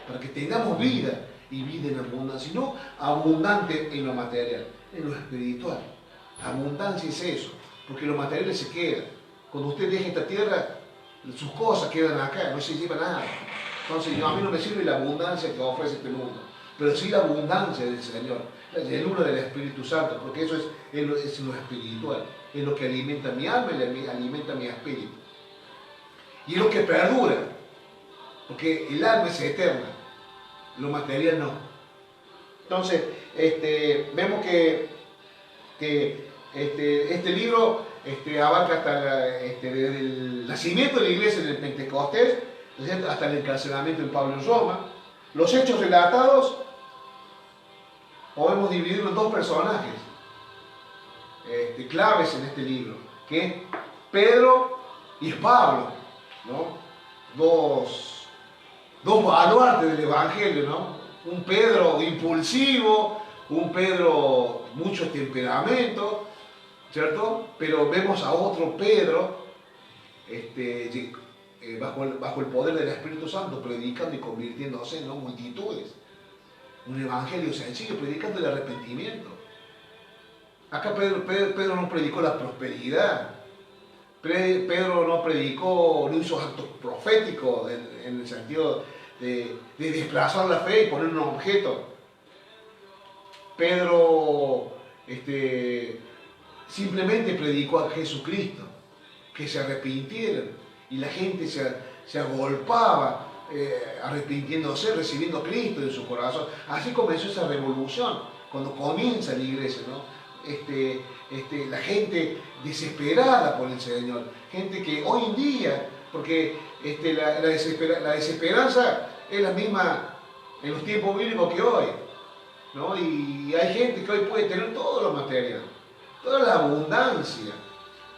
para que tengamos vida y vida en abundancia, y no abundante en lo material, en lo espiritual. Abundancia es eso, porque lo material se queda. Cuando usted deja esta tierra, sus cosas quedan acá, no se lleva nada. Entonces a mí no me sirve la abundancia que ofrece este mundo, pero sí la abundancia del Señor, la llenura del Espíritu Santo, porque eso es lo espiritual, es lo que alimenta mi alma y alimenta mi espíritu. Y es lo que perdura, porque el alma es eterna, lo material no. Entonces, vemos que este libro abarca hasta desde el nacimiento de la iglesia en el Pentecostés, hasta el encarcelamiento de Pablo en Roma. Los hechos relatados podemos dividirlo en dos personajes claves en este libro, que es Pedro y Pablo, ¿no? Dos baluartes del Evangelio, ¿no? Un Pedro impulsivo, un Pedro mucho temperamento, ¿cierto? Pero vemos a otro Pedro bajo el poder del Espíritu Santo, predicando y convirtiéndose en multitudes. Un evangelio sencillo, predicando el arrepentimiento. Acá Pedro no predicó la prosperidad. Pedro no hizo actos proféticos en el sentido de desplazar la fe y poner un objeto. Pedro simplemente predicó a Jesucristo, que se arrepintieran, y la gente se agolpaba arrepintiéndose, recibiendo a Cristo en su corazón. Así comenzó esa revolución, cuando comienza la iglesia, ¿no? La gente desesperada por el Señor, gente que hoy en día, porque la desesperanza es la misma en los tiempos bíblicos que hoy, ¿no? Y hay gente que hoy puede tener todo lo material, toda la abundancia,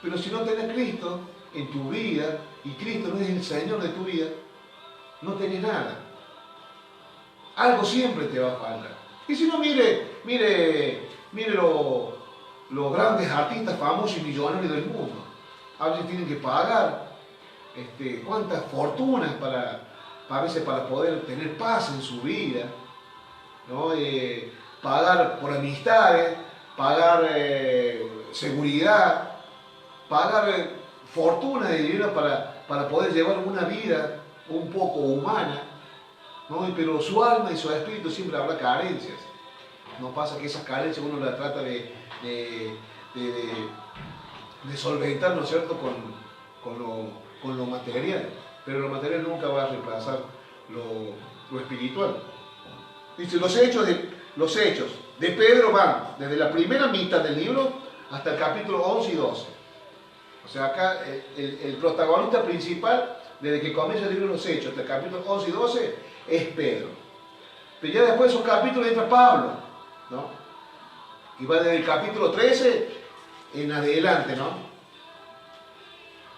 pero si no tenés Cristo en tu vida, y Cristo no es el Señor de tu vida, no tenés nada. Algo siempre te va a faltar. Y si no, mire los grandes artistas famosos y millonarios del mundo. A veces tienen que pagar cuántas fortunas a veces para poder tener paz en su vida, ¿no? Pagar por amistades, pagar seguridad, pagar fortuna de dinero para poder llevar una vida un poco humana, ¿no? Pero su alma y su espíritu siempre habrá carencias. No pasa que esas carencias uno las trata de solventar, ¿no es cierto?, con lo material, pero lo material nunca va a reemplazar lo espiritual. Dice, los hechos de Pedro van desde la primera mitad del libro hasta el capítulo 11 y 12. O sea, acá el protagonista principal, desde que comienza el libro de los Hechos hasta el capítulo 11 y 12, es Pedro. Pero ya después de esos capítulos entra Pablo, ¿no? Y va desde el capítulo 13 en adelante, ¿no?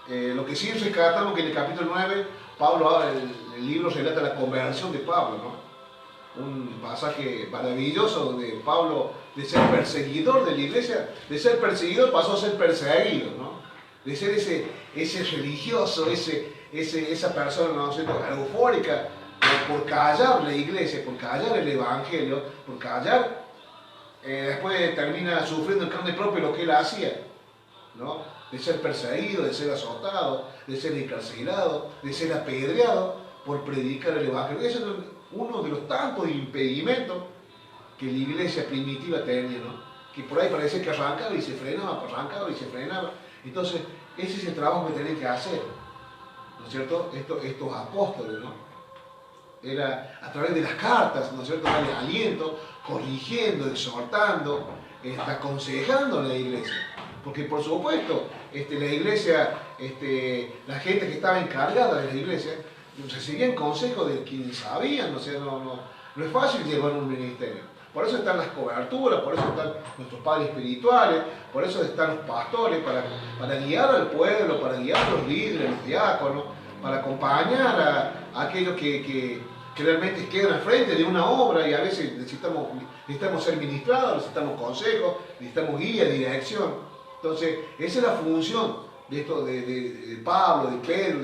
Lo que sí rescatamos que en el capítulo 9, Pablo, el libro relata la conversión de Pablo, ¿no? Un pasaje maravilloso donde Pablo, de ser perseguidor de la iglesia, de ser perseguidor pasó a ser perseguido, ¿no? De ser ese religioso, esa persona, ¿no?, eufórica por callar la iglesia, por callar el evangelio, por callar, después termina sufriendo en carne propia lo que él hacía, ¿no? De ser perseguido, de ser azotado, de ser encarcelado, de ser apedreado por predicar el evangelio. Ese es uno de los tantos impedimentos que la iglesia primitiva tenía, ¿no? Que por ahí parecía que arrancaba y se frenaba, arrancaba y se frenaba. Entonces, ese es el trabajo que tienen que hacer, ¿no es cierto?, estos apóstoles, ¿no? Era a través de las cartas, ¿no es cierto?, darle aliento, corrigiendo, exhortando, aconsejando a la iglesia. Porque por supuesto, la iglesia, la gente que estaba encargada de la iglesia, recibían consejos de quienes sabían, o sea, no es fácil llevar un ministerio. Por eso están las coberturas, por eso están nuestros padres espirituales, por eso están los pastores, para guiar al pueblo, para guiar a los líderes, los diáconos, para acompañar a aquellos que realmente quedan al frente de una obra, y a veces necesitamos ser ministrados, necesitamos consejos, necesitamos guía, dirección. Entonces, esa es la función de Pablo, de Pedro,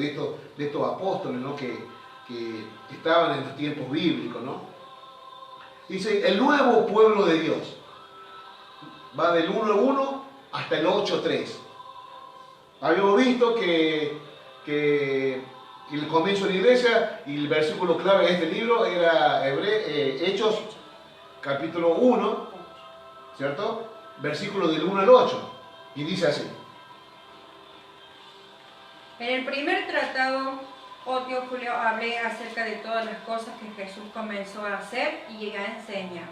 de estos apóstoles, ¿no?, que estaban en los tiempos bíblicos, ¿no? Dice, el nuevo pueblo de Dios. Va del 1:1 hasta el 8:3. Habíamos visto que el comienzo de la iglesia y el versículo clave de este libro era Hechos capítulo 1, ¿cierto? Versículo del 1 al 8. Y dice así. En el primer tratado, oh Teófilo, hablé acerca de todas las cosas que Jesús comenzó a hacer y a enseñar,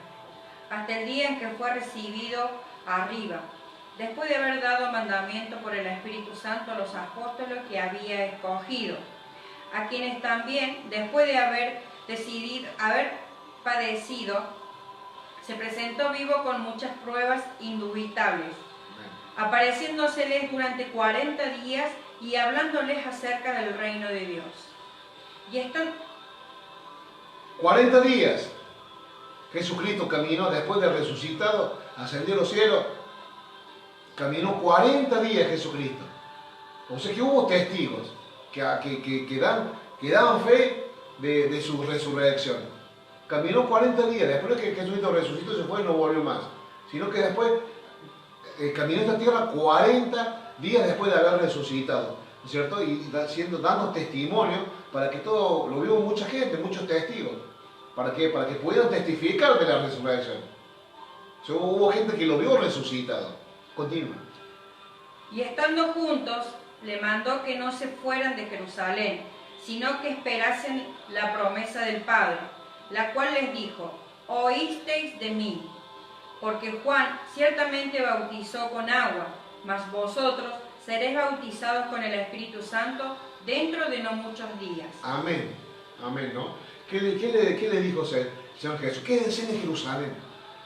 hasta el día en que fue recibido arriba, después de haber dado mandamiento por el Espíritu Santo a los apóstoles que había escogido, a quienes también, después de haber padecido, se presentó vivo con muchas pruebas indubitables, apareciéndoseles durante 40 días y hablándoles acerca del reino de Dios. Y están 40 días. Jesucristo caminó después de resucitado, ascendió a los cielos. Caminó 40 días Jesucristo. O sea que hubo testigos que daban fe de su resurrección. Caminó 40 días. Después de que Jesucristo resucitó, se fue y no volvió más. Sino que después caminó esta tierra 40 días después de haber resucitado, ¿no es cierto? Y dando testimonio para que todo lo vio mucha gente, muchos testigos. ¿Para qué? Para que pudieran testificar de la resurrección. O sea, hubo gente que lo vio resucitado. Continúa. Y estando juntos, le mandó que no se fueran de Jerusalén, sino que esperasen la promesa del Padre, la cual les dijo, oísteis de mí, porque Juan ciertamente bautizó con agua, mas vosotros seréis bautizados con el Espíritu Santo dentro de no muchos días. Amén, amén, ¿no? ¿Qué le dijo el Señor Jesús? Quédense en Jerusalén.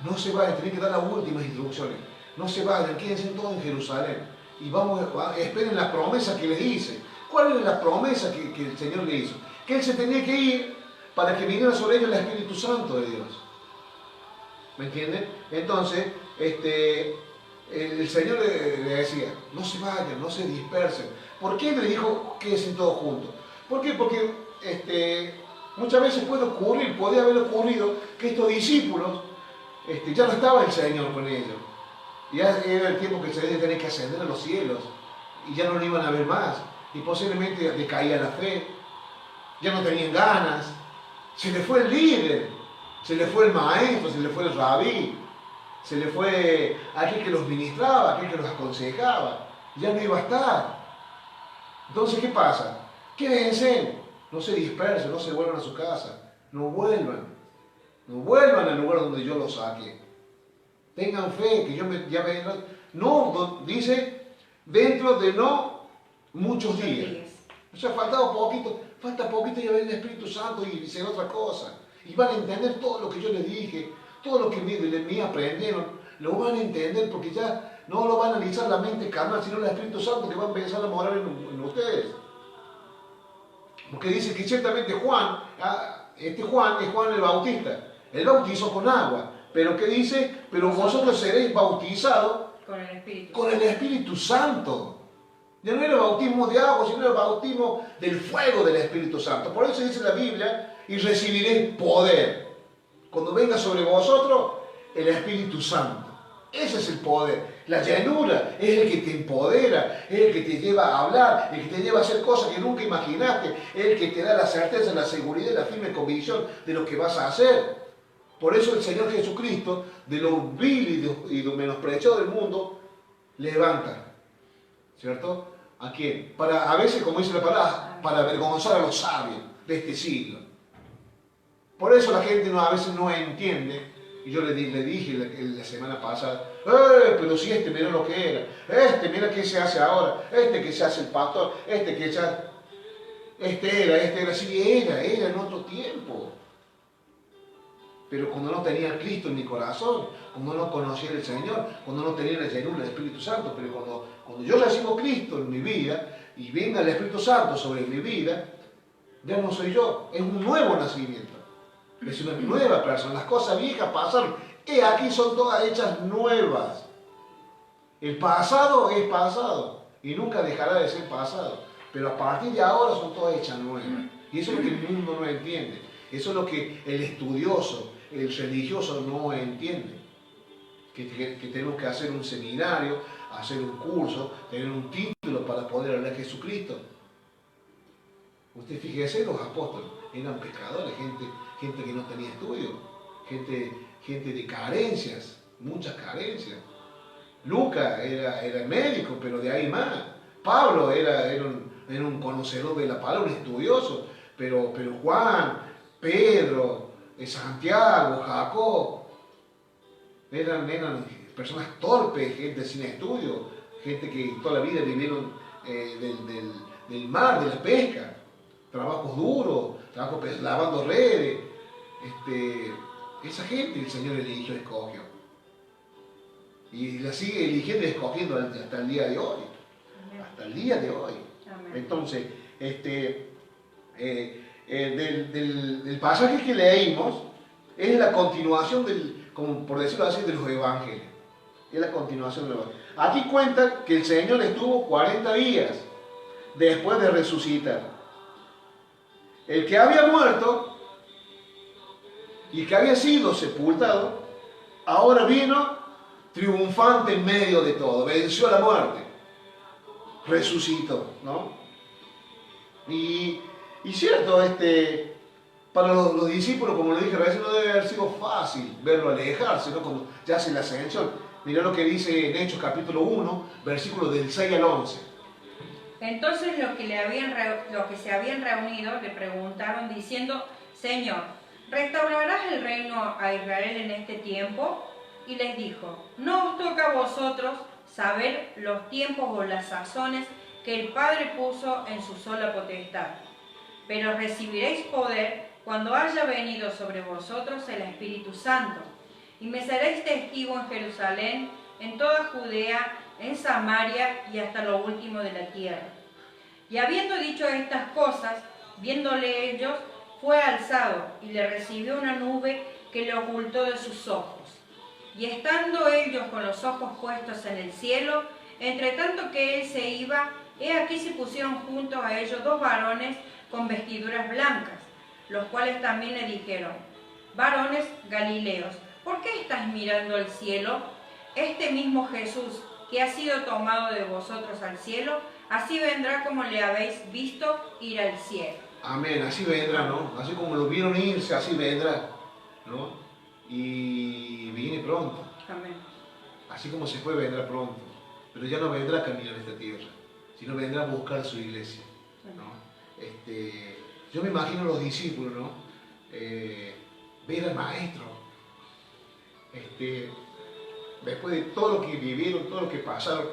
No se vayan, tienen que dar las últimas instrucciones. No se vayan, quédense todos en Jerusalén. Y esperen la promesa que les hice. ¿Cuál era la promesa que el Señor le hizo? Que Él se tenía que ir para que viniera sobre ellos el Espíritu Santo de Dios. ¿Me entienden? Entonces, el Señor le decía, no se vayan, no se dispersen. ¿Por qué le dijo quédense todos juntos? ¿Por qué? Porque muchas veces podía haber ocurrido que estos discípulos, ya no estaba el Señor con ellos. Ya era el tiempo que el Señor tenía que ascender a los cielos y ya no lo iban a ver más. Y posiblemente decaía la fe, ya no tenían ganas. Se le fue el líder, se le fue el maestro, se le fue el rabí, se le fue aquel que los ministraba, aquel que los aconsejaba. Ya no iba a estar. Entonces, ¿qué pasa? Quédense, no se dispersen, no se vuelvan a su casa, no vuelvan al lugar donde yo los saqué. Tengan fe, que ya me... No, dice, dentro de no muchos días. O sea, falta poquito y ya viene el Espíritu Santo y será otra cosa. Y van a entender todo lo que yo les dije, todo lo que me aprendieron, lo van a entender porque ya no lo va a analizar la mente carnal, sino el Espíritu Santo que va a empezar a morar en ustedes. Porque dice que ciertamente Juan es Juan el Bautista. Él bautizó con agua. Pero ¿qué dice? Pero vosotros seréis bautizados con el Espíritu Santo. Ya no era el bautismo de agua, sino el bautismo del fuego del Espíritu Santo. Por eso dice la Biblia, y recibiréis poder. Cuando venga sobre vosotros el Espíritu Santo. Ese es el poder. La llenura es el que te empodera, es el que te lleva a hablar, el que te lleva a hacer cosas que nunca imaginaste, es el que te da la certeza, la seguridad y la firme convicción de lo que vas a hacer. Por eso el Señor Jesucristo, de lo vil y lo menospreciado del mundo, levanta. ¿Cierto? ¿A quién? A veces, como dice la palabra, para avergonzar a los sabios de este siglo. Por eso la gente a veces no entiende. Y yo le dije la semana pasada, pero si mira lo que era, mira qué se hace ahora, que se hace el pastor, que se hace... sí, era en otro tiempo. Pero cuando no tenía a Cristo en mi corazón, cuando no conocía al Señor, cuando no tenía la llenura del Espíritu Santo, pero cuando yo recibo a Cristo en mi vida y venga el Espíritu Santo sobre mi vida, ya no soy yo, es un nuevo nacimiento, es una nueva persona. Las cosas viejas pasaron, y aquí son todas hechas nuevas. El pasado es pasado y nunca dejará de ser pasado, pero a partir de ahora son todas hechas nuevas. Y eso es lo que el mundo no entiende, eso es lo que el estudioso, el religioso no entiende, que tenemos que hacer un seminario, hacer un curso, tener un título para poder hablar de Jesucristo. Usted fíjese, los apóstoles eran pescadores, gente que no tenía estudio, gente de carencias, muchas carencias. Lucas era médico, pero de ahí más. Pablo era un conocedor de la palabra, un estudioso, pero Juan, Pedro, Santiago, Jacob, eran personas torpes, gente sin estudio, gente que toda la vida vivieron del mar, de la pesca, trabajos duros, lavando redes. Esa gente el Señor eligió, escogió. Y la sigue eligiendo y escogiendo hasta el día de hoy. Amén. Hasta el día de hoy. Amén. Entonces, del pasaje que leímos es la continuación como por decirlo así, de los evangelios. Es la continuación de los evangelios. Aquí cuenta que el Señor estuvo 40 días después de resucitar. El que había muerto y que había sido sepultado, ahora vino triunfante en medio de todo, venció la muerte, resucitó, ¿no? Y cierto, para los discípulos, como le dije recién, no debe haber sido fácil verlo alejarse, ¿no? Cuando ya hace la ascensión. Mirá lo que dice en Hechos capítulo 1, versículos del 6 al 11. Entonces los que se habían reunido le preguntaron diciendo, Señor, ¿restaurarás el reino a Israel en este tiempo? Y les dijo, no os toca a vosotros saber los tiempos o las sazones que el Padre puso en su sola potestad, pero recibiréis poder cuando haya venido sobre vosotros el Espíritu Santo, y me seréis testigo en Jerusalén, en toda Judea, en Samaria y hasta lo último de la tierra. Y habiendo dicho estas cosas, viéndole ellos, fue alzado, y le recibió una nube que le ocultó de sus ojos. Y estando ellos con los ojos puestos en el cielo, entre tanto que él se iba, he aquí se pusieron junto a ellos dos varones con vestiduras blancas, los cuales también le dijeron: varones Galileos, ¿por qué estáis mirando al cielo? Este mismo Jesús, que ha sido tomado de vosotros al cielo, así vendrá como le habéis visto ir al cielo. Amén, así vendrá, ¿no? Así como lo vieron irse, así vendrá, ¿no? Y viene pronto. Amén. Así como se fue, vendrá pronto. Pero ya no vendrá a caminar esta tierra, sino vendrá a buscar su iglesia, ¿no? Yo me imagino a los discípulos, ¿no? Ver al maestro. Después de todo lo que vivieron, todo lo que pasaron,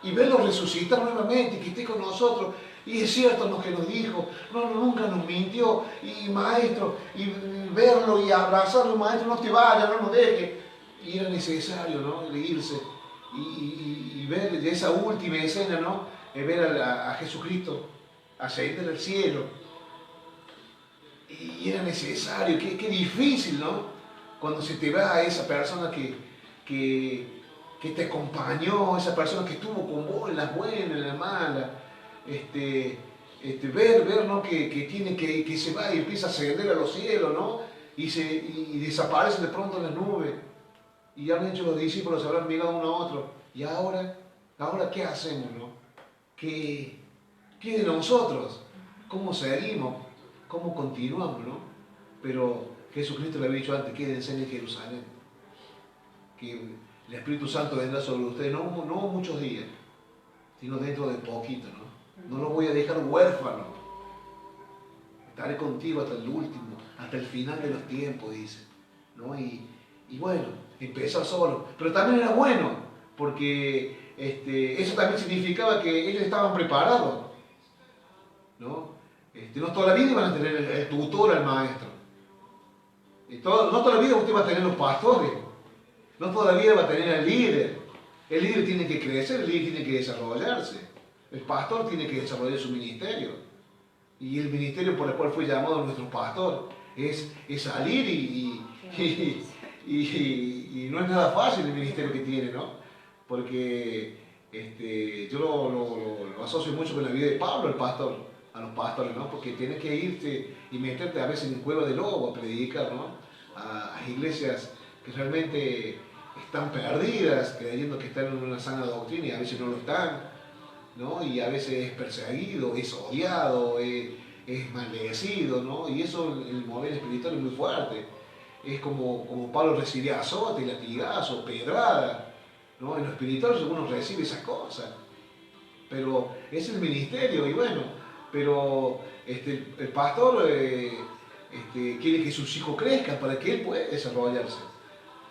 y verlo resucitar nuevamente, que esté con nosotros. Y es cierto lo que nos dijo, nunca nos mintió, y maestro, y verlo y abrazarlo, maestro, no te vayas, no nos dejes. Y era necesario, ¿no? Irse y ver esa última escena, ¿no? Ver a Jesucristo ascender al cielo. Y era necesario, qué difícil, ¿no? Cuando se te va esa persona que te acompañó, esa persona que estuvo con vos en las buenas, en las malas, ver, ¿no? que se va y empieza a ascender a los cielos, ¿no? Y desaparece de pronto en las nubes. Y han hecho los discípulos, se habrán mirado uno a otro. ¿Y ahora qué hacemos, no? ¿Qué de nosotros? ¿Cómo seguimos? ¿Cómo continuamos, no? Pero Jesucristo le había dicho antes: quédense en Jerusalén, que el Espíritu Santo vendrá sobre ustedes, no muchos días, sino dentro de poquito, ¿no? No los voy a dejar huérfanos. Estaré contigo hasta el último, hasta el final de los tiempos, dice, ¿no? Y bueno, empezó solo, pero también era bueno, porque eso también significaba que ellos estaban preparados, ¿no? No toda la vida iban a tener el tutor, al maestro. No toda la vida usted va a tener los pastores. No toda la vida va a tener al líder. El líder tiene que crecer, el líder tiene que desarrollarse. El pastor tiene que desarrollar su ministerio. Y el ministerio por el cual fue llamado nuestro pastor es salir y no es nada fácil el ministerio que tiene, ¿no? Porque yo lo asocio mucho con la vida de Pablo, el pastor, a los pastores, ¿no? Porque tienes que irte y meterte a veces en cueva de lobo a predicar, ¿no? A iglesias que realmente están perdidas, creyendo que están en una sana doctrina y a veces no lo están, ¿no? Y a veces es perseguido, es odiado, es maldecido, ¿no? Y eso en el mover espiritual es muy fuerte. Es como Pablo recibía azote, latigazo, pedrada, ¿no? En lo espiritual uno recibe esas cosas. Pero es el ministerio, y bueno, pero el pastor quiere que sus hijos crezcan para que él pueda desarrollarse,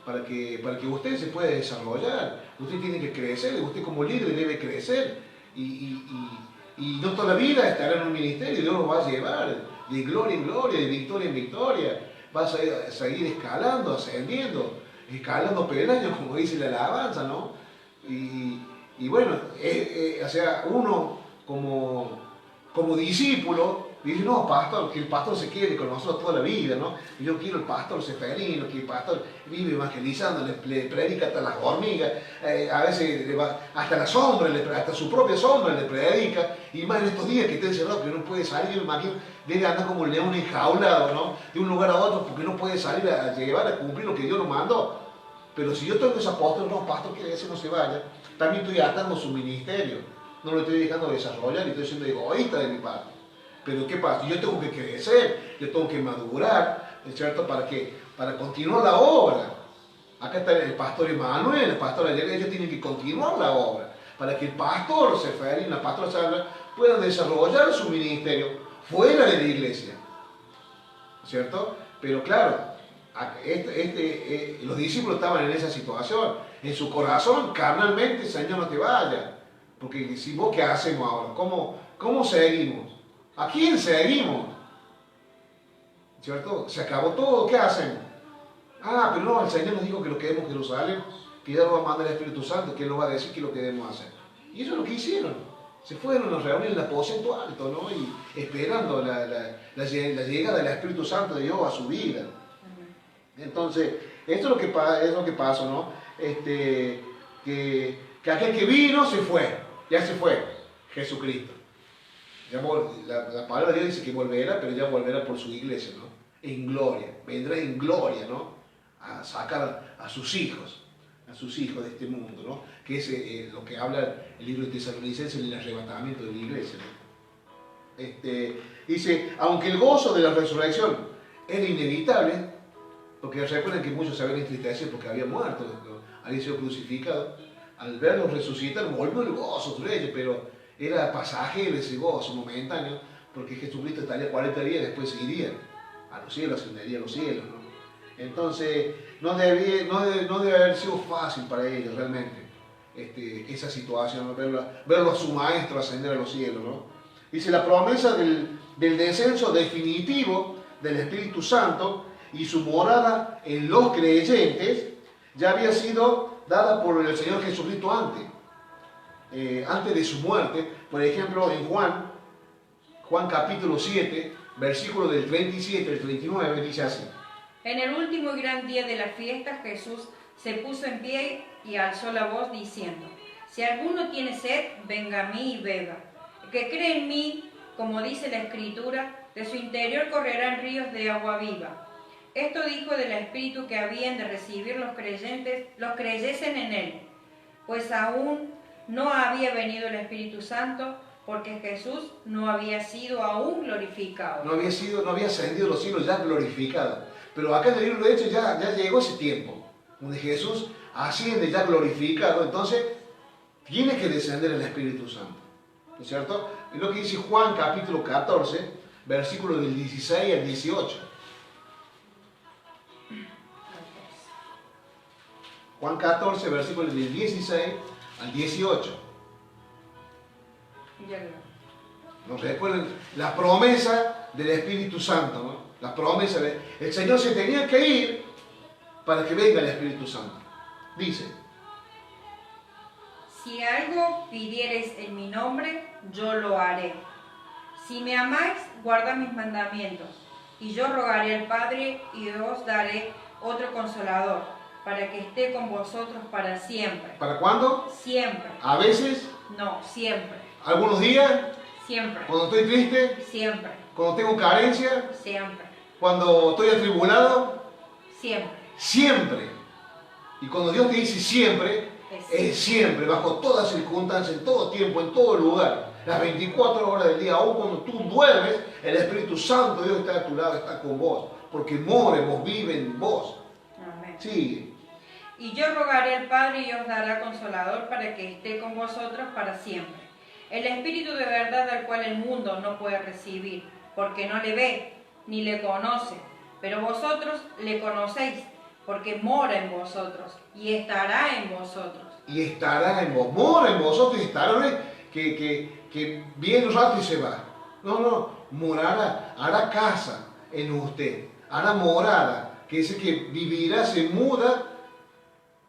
para que usted se pueda desarrollar. Usted tiene que crecer, usted como líder debe crecer, y no toda la vida estará en un ministerio. Dios lo va a llevar de gloria en gloria, de victoria en victoria. Vas a seguir escalando, ascendiendo, escalando peldaños, como dice la alabanza, ¿no? Y bueno, o sea, uno como discípulo dice: no, pastor, que el pastor se quede con nosotros toda la vida, ¿no? Y yo quiero el pastor seferino, que el pastor vive evangelizando, le predica hasta las hormigas, a veces hasta la sombra, hasta su propia sombra le predica, y más en estos días que está encerrado, que no puede salir. Yo me imagino, debe andar como un león enjaulado, ¿no? De un lugar a otro, porque no puede salir a llevar a cumplir lo que Dios lo mandó. Pero si yo tengo ese apóstol, no, pastor, que ese no se vaya, también estoy atando su ministerio, no lo estoy dejando desarrollar y estoy siendo egoísta de mi parte. Pero ¿qué pasa? Yo tengo que crecer, yo tengo que madurar, ¿es cierto? Para continuar la obra. Acá está el pastor Emanuel, el pastor Ayer, ellos tienen que continuar la obra, para que el pastor Seferín, la pastora Sandra, puedan desarrollar su ministerio fuera de la iglesia, ¿cierto? Pero claro, los discípulos estaban en esa situación, en su corazón, carnalmente: Señor, no te vayas, porque si vos, ¿qué hacemos ahora? ¿Cómo seguimos? ¿A quién seguimos? ¿cierto? Se acabó todo, ¿qué hacen? Ah, pero no, el Señor nos dijo que lo quedemos en Jerusalén, que ya nos va a mandar el Espíritu Santo, que Él nos va a decir que lo que debemos hacer. Y eso es lo que hicieron. Se fueron a reunir en el aposento alto, ¿no? Y esperando la llegada del Espíritu Santo de Dios a su vida. Entonces, esto es lo que pasa, ¿no? Que aquel que vino se fue, ya se fue, Jesucristo. La palabra de Dios dice que volverá, pero ya volverá por su iglesia, ¿no? En gloria, vendrá en gloria, ¿no? A sacar a sus hijos de este mundo, ¿no? Que es lo que habla el libro de Tesalonicenses, el arrebatamiento de la iglesia, ¿no? Dice, aunque el gozo de la resurrección era inevitable, porque recuerden que muchos se habían entristecido porque habían muerto, ¿no? Habían sido crucificados, al verlos resucitar volvió el gozo sobre ellos, pero era pasajero ese gozo, momentáneo, porque Jesucristo estaría 40 días y después se iría a los cielos, ascendería a los cielos, ¿no? Entonces, no debe haber sido fácil para ellos realmente esa situación, ¿no? Verlo a su maestro ascender a los cielos, ¿no? Dice, la promesa del descenso definitivo del Espíritu Santo y su morada en los creyentes ya había sido dada por el Señor Jesucristo antes de su muerte. Por ejemplo, en Juan capítulo 7, versículo del 37 al 39, dice así. En el último y gran día de la fiesta, Jesús se puso en pie y alzó la voz diciendo, si alguno tiene sed, venga a mí y beba. El que cree en mí, como dice la Escritura, de su interior correrán ríos de agua viva. Esto dijo del Espíritu que habían de recibir los creyesen en él, pues aún no había venido el Espíritu Santo, porque Jesús no había sido aún glorificado. No había ascendido a los cielos ya glorificado. Pero acá en el libro de Hechos ya llegó ese tiempo, donde Jesús asciende ya glorificado, entonces tiene que descender el Espíritu Santo, ¿no es cierto? Es lo que dice Juan capítulo 14, versículo del 16 al 18. Juan 14, versículo del 16 al 18. Nos recuerdan la promesa del Espíritu Santo, ¿no? La promesa el Señor se tenía que ir para que venga el Espíritu Santo. Dice, si algo pidiereis en mi nombre, yo lo haré. Si me amáis, guardad mis mandamientos, y yo rogaré al Padre y os daré otro consolador, para que esté con vosotros para siempre. ¿Para cuándo? Siempre. ¿A veces? No, siempre. ¿Algunos días? Siempre. ¿Cuando estoy triste? Siempre. ¿Cuando tengo carencia? Siempre. ¿Cuando estoy atribulado? Siempre. Siempre. Y cuando Dios te dice siempre, es siempre, bajo todas circunstancias, en todo tiempo, en todo lugar. Las 24 horas del día, aún cuando tú duermes, el Espíritu Santo, Dios está a tu lado, está con vos, porque mora en vos, vive en vos. Amén. Sí. Y yo rogaré al Padre y os dará consolador para que esté con vosotros para siempre. El Espíritu de verdad al cual el mundo no puede recibir, porque no le ve ni le conoce, pero vosotros le conocéis, porque mora en vosotros y estará en vosotros. Y estará en vos, mora en vosotros y estará, ¿no? Que viene un rato y se va. No, morará, hará casa en usted, hará morada, que dice que vivirá, se muda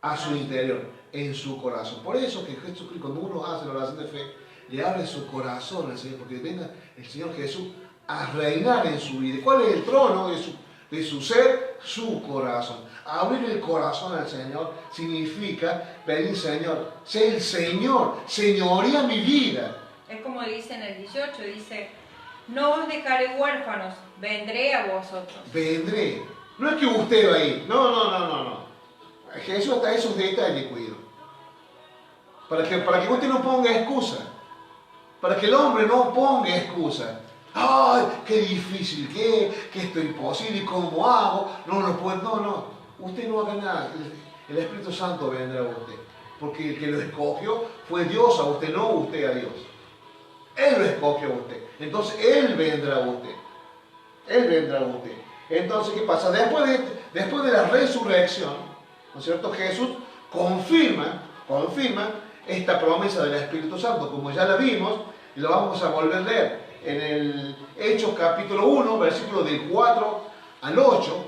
a su interior, en su corazón. Por eso que Jesucristo, cuando uno hace la oración de fe, le abre su corazón al Señor, porque venga el Señor Jesús a reinar en su vida. ¿Cuál es el trono de su ser? Su corazón. Abrir el corazón al Señor significa pedir, Señor, sé el Señor, señoría mi vida. Es como dice en el 18, dice, no os dejaré huérfanos, vendré a vosotros. Vendré. No es que usted va a ir. No. Jesús hasta esos detalles cuida. Para que usted no ponga excusa. Para que el hombre no ponga excusa. ¡Ay, qué difícil que esto es imposible! ¿Y cómo hago? No lo puedo. No. Usted no haga nada. El Espíritu Santo vendrá a usted. Porque el que lo escogió fue Dios a usted, no usted a Dios. Él lo escogió a usted. Entonces Él vendrá a usted. Él vendrá a usted. Entonces, ¿qué pasa? Después de la resurrección, ¿no es cierto? Jesús confirma esta promesa del Espíritu Santo, como ya la vimos, y lo vamos a volver a leer en el Hechos capítulo 1, versículos del 4 al 8,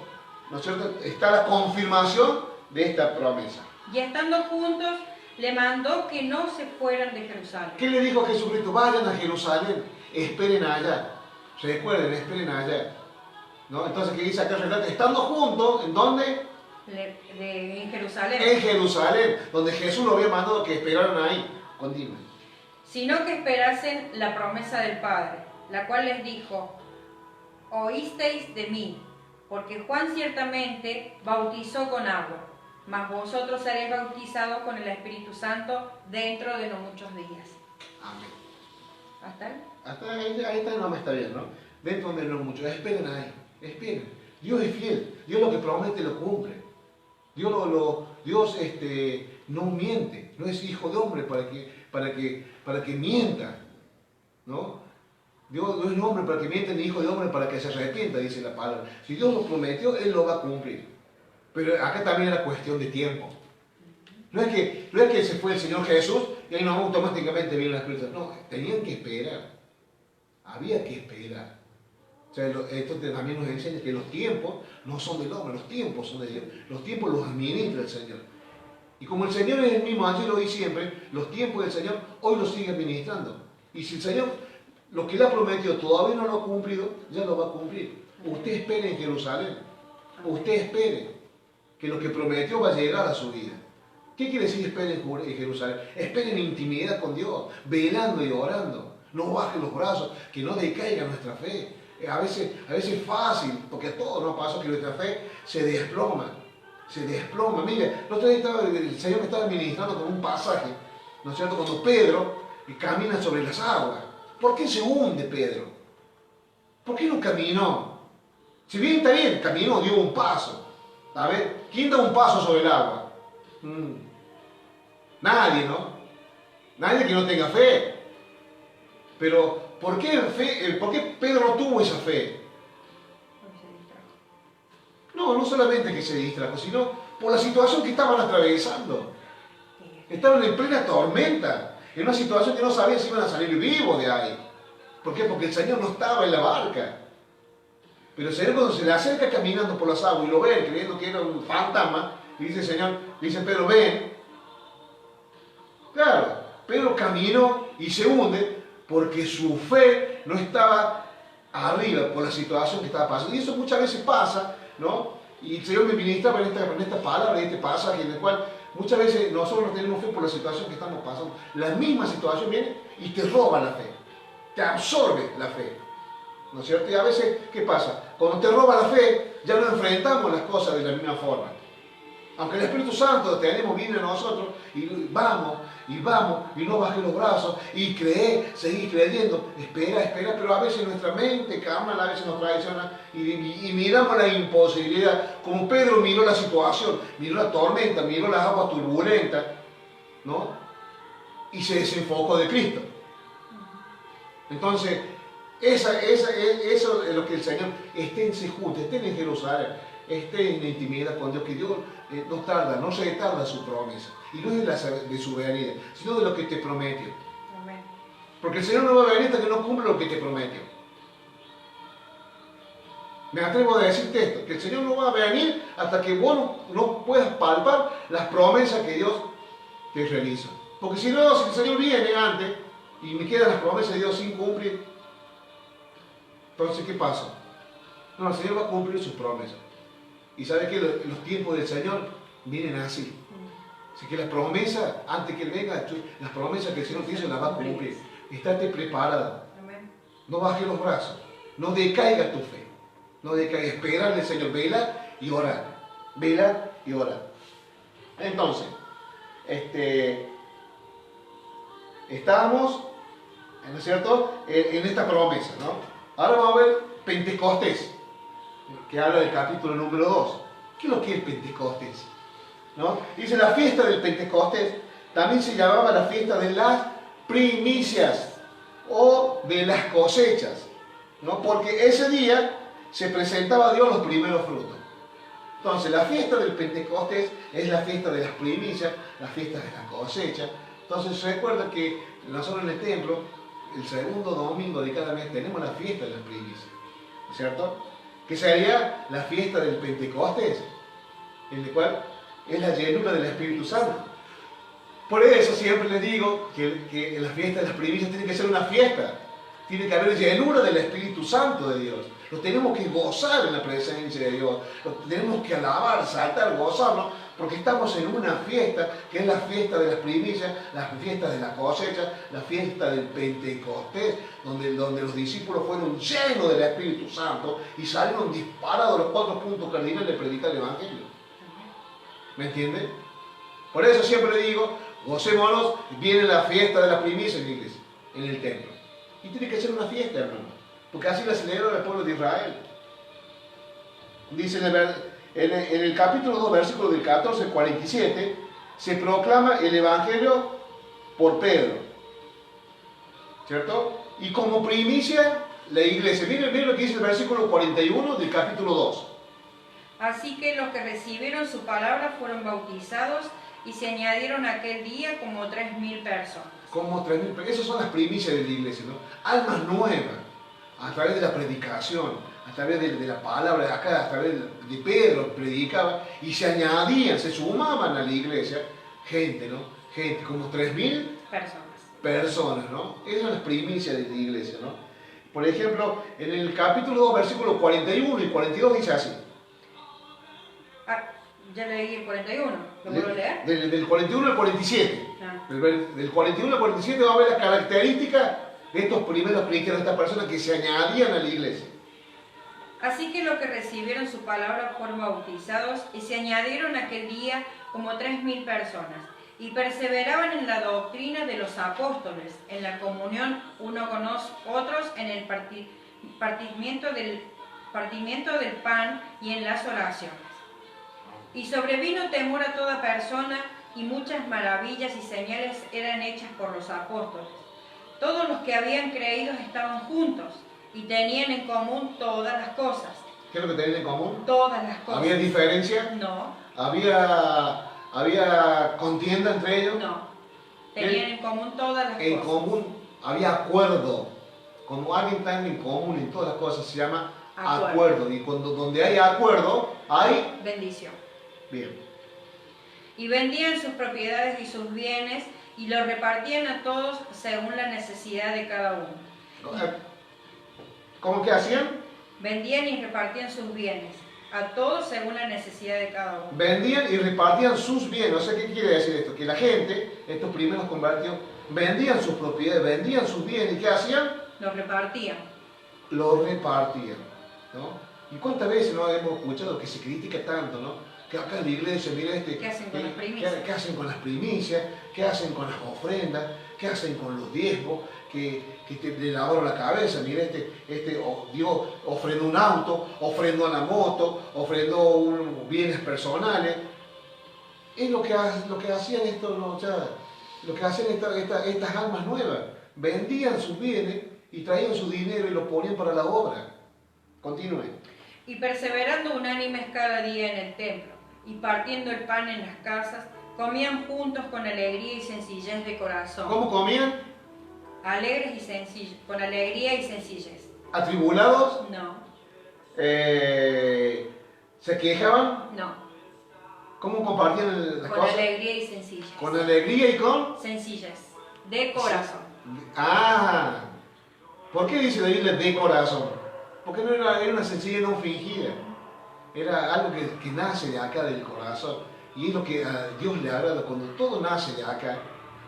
¿no es cierto?, está la confirmación de esta promesa. Y estando juntos, le mandó que no se fueran de Jerusalén. ¿Qué le dijo Jesucristo? Vayan a Jerusalén, esperen allá. Recuerden, esperen allá. ¿No? Entonces, ¿qué dice acá? Estando juntos, ¿en dónde? En Jerusalén. En Jerusalén, donde Jesús lo había mandado que esperaran ahí. Continúe. Sino que esperasen la promesa del Padre, la cual les dijo: oísteis de mí, porque Juan ciertamente bautizó con agua, mas vosotros seréis bautizados con el Espíritu Santo dentro de no muchos días. Amén. ¿Hasta ahí? Hasta ahí está, no me está bien, ¿no? Dentro de no muchos. Esperen ahí, esperen. Dios es fiel, Dios lo que promete lo cumple. Dios no miente, no es hijo de hombre para que mienta, ¿no? Dios no es hombre para que mienta ni hijo de hombre para que se arrepienta, dice la palabra. Si Dios lo prometió, Él lo va a cumplir. Pero acá también era cuestión de tiempo. No es que se fue el Señor Jesús y ahí no automáticamente vino la Espíritu. No, tenían que esperar. Había que esperar. O sea, esto también nos enseña que los tiempos no son del hombre, los tiempos son de Dios. Los tiempos los administra el Señor. Y como el Señor es el mismo ayer, hoy y siempre, los tiempos del Señor hoy los sigue administrando. Y si el Señor, lo que le ha prometido todavía no lo ha cumplido, ya lo va a cumplir. Usted espere en Jerusalén. Usted espere que lo que prometió va a llegar a su vida. ¿Qué quiere decir espere en Jerusalén? Espere en intimidad con Dios, velando y orando. No baje los brazos, que no decaiga nuestra fe. A veces es fácil, porque a todos nos pasa que nuestra fe se desploma. Se desploma. Mire, el otro día el Señor me estaba ministrando con un pasaje, ¿no es cierto? Cuando Pedro camina sobre las aguas. ¿Por qué se hunde Pedro? ¿Por qué no caminó? Si bien está bien, caminó, dio un paso. A ver, ¿quién da un paso sobre el agua? Nadie, ¿no? Nadie que no tenga fe. Pero, ¿por qué Pedro no tuvo esa fe? No solamente que se distrajo, sino por la situación que estaban atravesando. Estaban en plena tormenta, en una situación que no sabían si iban a salir vivos de ahí. ¿Por qué? Porque el Señor no estaba en la barca. Pero el Señor, cuando se le acerca caminando por las aguas y lo ven, creyendo que era un fantasma, y dice el Señor, dice Pedro, ven. Claro, Pedro caminó y se hunde porque su fe no estaba arriba por la situación que estaba pasando. Y eso muchas veces pasa, ¿no? Y el Señor me ministraba en esta palabra, en este pasaje, en el cual muchas veces nosotros no tenemos fe por la situación que estamos pasando. La misma situación viene y te roba la fe, te absorbe la fe, ¿no es cierto? Y a veces, ¿qué pasa? Cuando te roba la fe, ya no enfrentamos las cosas de la misma forma. Aunque el Espíritu Santo tenemos viene a nosotros y vamos, y no baje los brazos, y seguir creyendo, espera, pero a veces nuestra mente carnal a veces nos traiciona y miramos la imposibilidad, como Pedro miró la situación, miró la tormenta, miró las aguas turbulentas, ¿no? Y se desenfocó de Cristo. Entonces, eso es lo que el Señor, esténse juntos, estén en Jerusalén, estén en intimidad con Dios, que Dios no se tarda su promesa. Y no es de su venida, sino de lo que te prometió. Amén. Porque el Señor no va a venir hasta que no cumple lo que te prometió. Me atrevo a decirte esto, que el Señor no va a venir hasta que vos no puedas palpar las promesas que Dios te realiza. Porque si el Señor viene antes y me quedan las promesas de Dios sin cumplir, entonces ¿qué pasa? No, el Señor va a cumplir sus promesas. Y sabes que los tiempos del Señor vienen así. Así que las promesas, antes que Él venga, las promesas que el Señor te hizo las va a cumplir. Estate preparado. No bajes los brazos. No decaiga tu fe. No decaiga. Esperar al Señor. Vela y orar. Vela y orar. Entonces, estábamos, ¿no es cierto?, en esta promesa, ¿no? Ahora vamos a ver Pentecostés, que habla del capítulo número 2. ¿Qué es lo que es Pentecostés? ¿No? Dice, la fiesta del Pentecostés también se llamaba la fiesta de las primicias o de las cosechas, ¿no? Porque ese día se presentaba a Dios los primeros frutos. Entonces, la fiesta del Pentecostés es la fiesta de las primicias, la fiesta de la cosecha. Entonces, se recuerda que nosotros en el templo, el segundo domingo de cada mes, tenemos la fiesta de las primicias, ¿no es cierto? que sería la fiesta del Pentecostés, en el cual es la llenura del Espíritu Santo. Por eso siempre les digo que la fiesta de las primicias tiene que ser una fiesta, tiene que haber llenura del Espíritu Santo de Dios. Lo tenemos que gozar en la presencia de Dios, lo tenemos que alabar, saltar, gozarnos, porque estamos en una fiesta, que es la fiesta de las primicias, la fiesta de la cosecha, la fiesta del Pentecostés, donde los discípulos fueron llenos del Espíritu Santo y salieron disparados los 4 puntos cardinales de predicar el Evangelio. ¿Me entienden? Por eso siempre digo, gocémonos, viene la fiesta de las primicias en la iglesia, en el templo. Y tiene que ser una fiesta, hermano, porque así la celebra el pueblo de Israel. Dice en el capítulo 2, versículo del 14 al 47, se proclama el Evangelio por Pedro, ¿cierto? Y como primicia, la iglesia. Miren lo que dice el versículo 41 del capítulo 2. Así que los que recibieron su palabra fueron bautizados y se añadieron aquel día como 3.000 personas. Como 3.000 personas. Esas son las primicias de la iglesia, ¿no? Almas nuevas, a través de la predicación, a través de la palabra de acá, a través de Pedro predicaba, y se añadían, se sumaban a la iglesia, gente, ¿no? Gente, como 3.000 personas, ¿no? Esas son las primicias de la iglesia, ¿no? Por ejemplo, en el capítulo 2, versículos 41 y 42 dice así. Ya leí el 41, ¿lo vuelvo a leer? Del 41 al 47. Del 41 al 47 va a ver las características de estos primeros cristianos, de estas personas que se añadían a la iglesia. Así que los que recibieron su palabra fueron bautizados y se añadieron aquel día como 3.000 personas y perseveraban en la doctrina de los apóstoles, en la comunión uno con otros, en el partimiento del pan y en las oraciones. Y sobrevino temor a toda persona y muchas maravillas y señales eran hechas por los apóstoles. Todos los que habían creído estaban juntos y tenían en común todas las cosas. ¿Qué es lo que tenían en común? Todas las cosas. ¿Había diferencia? No. ¿Había contienda entre ellos? No. Tenían en común todas las cosas. En común había acuerdo. Como alguien está en común en todas las cosas, se llama acuerdo. Y donde hay acuerdo, hay bendición. Bien. Y vendían sus propiedades y sus bienes y los repartían a todos según la necesidad de cada uno. ¿Cómo que hacían? Vendían y repartían sus bienes a todos según la necesidad de cada uno. Vendían y repartían sus bienes. O sea, ¿qué quiere decir esto? Que la gente, estos primeros convertidos, vendían sus propiedades, vendían sus bienes. ¿Y qué hacían? Los repartían. Los repartían, ¿no? ¿Y cuántas veces no hemos escuchado que se critica tanto, ¿no? Que acá en la iglesia, mira ¿qué hacen con las primicias? ¿Qué hacen con las primicias? ¿Qué hacen con las ofrendas? ¿Qué hacen con los diezmos? Que le lavaron la cabeza, mira, Dios ofrendó un auto, ofrendó la moto, ofrendó bienes personales. Es lo que hacían estos, ¿no? O sea, lo que hacían estas almas nuevas. Vendían sus bienes y traían su dinero y lo ponían para la obra. Continúe. Y perseverando unánimes cada día en el templo, y partiendo el pan en las casas, comían juntos con alegría y sencillez de corazón. ¿Cómo comían? Alegres y sencillos, con alegría y sencillez. ¿Atribulados? No. ¿Se quejaban? No. ¿Cómo compartían las cosas? Con alegría y sencillez. ¿Con alegría y con? Sencillez, de corazón. Ah, ¿por qué dice la Biblia de corazón? Porque no era una sencillez no fingida. Era algo que nace de acá del corazón. Y es lo que a Dios le agrada cuando todo nace de acá.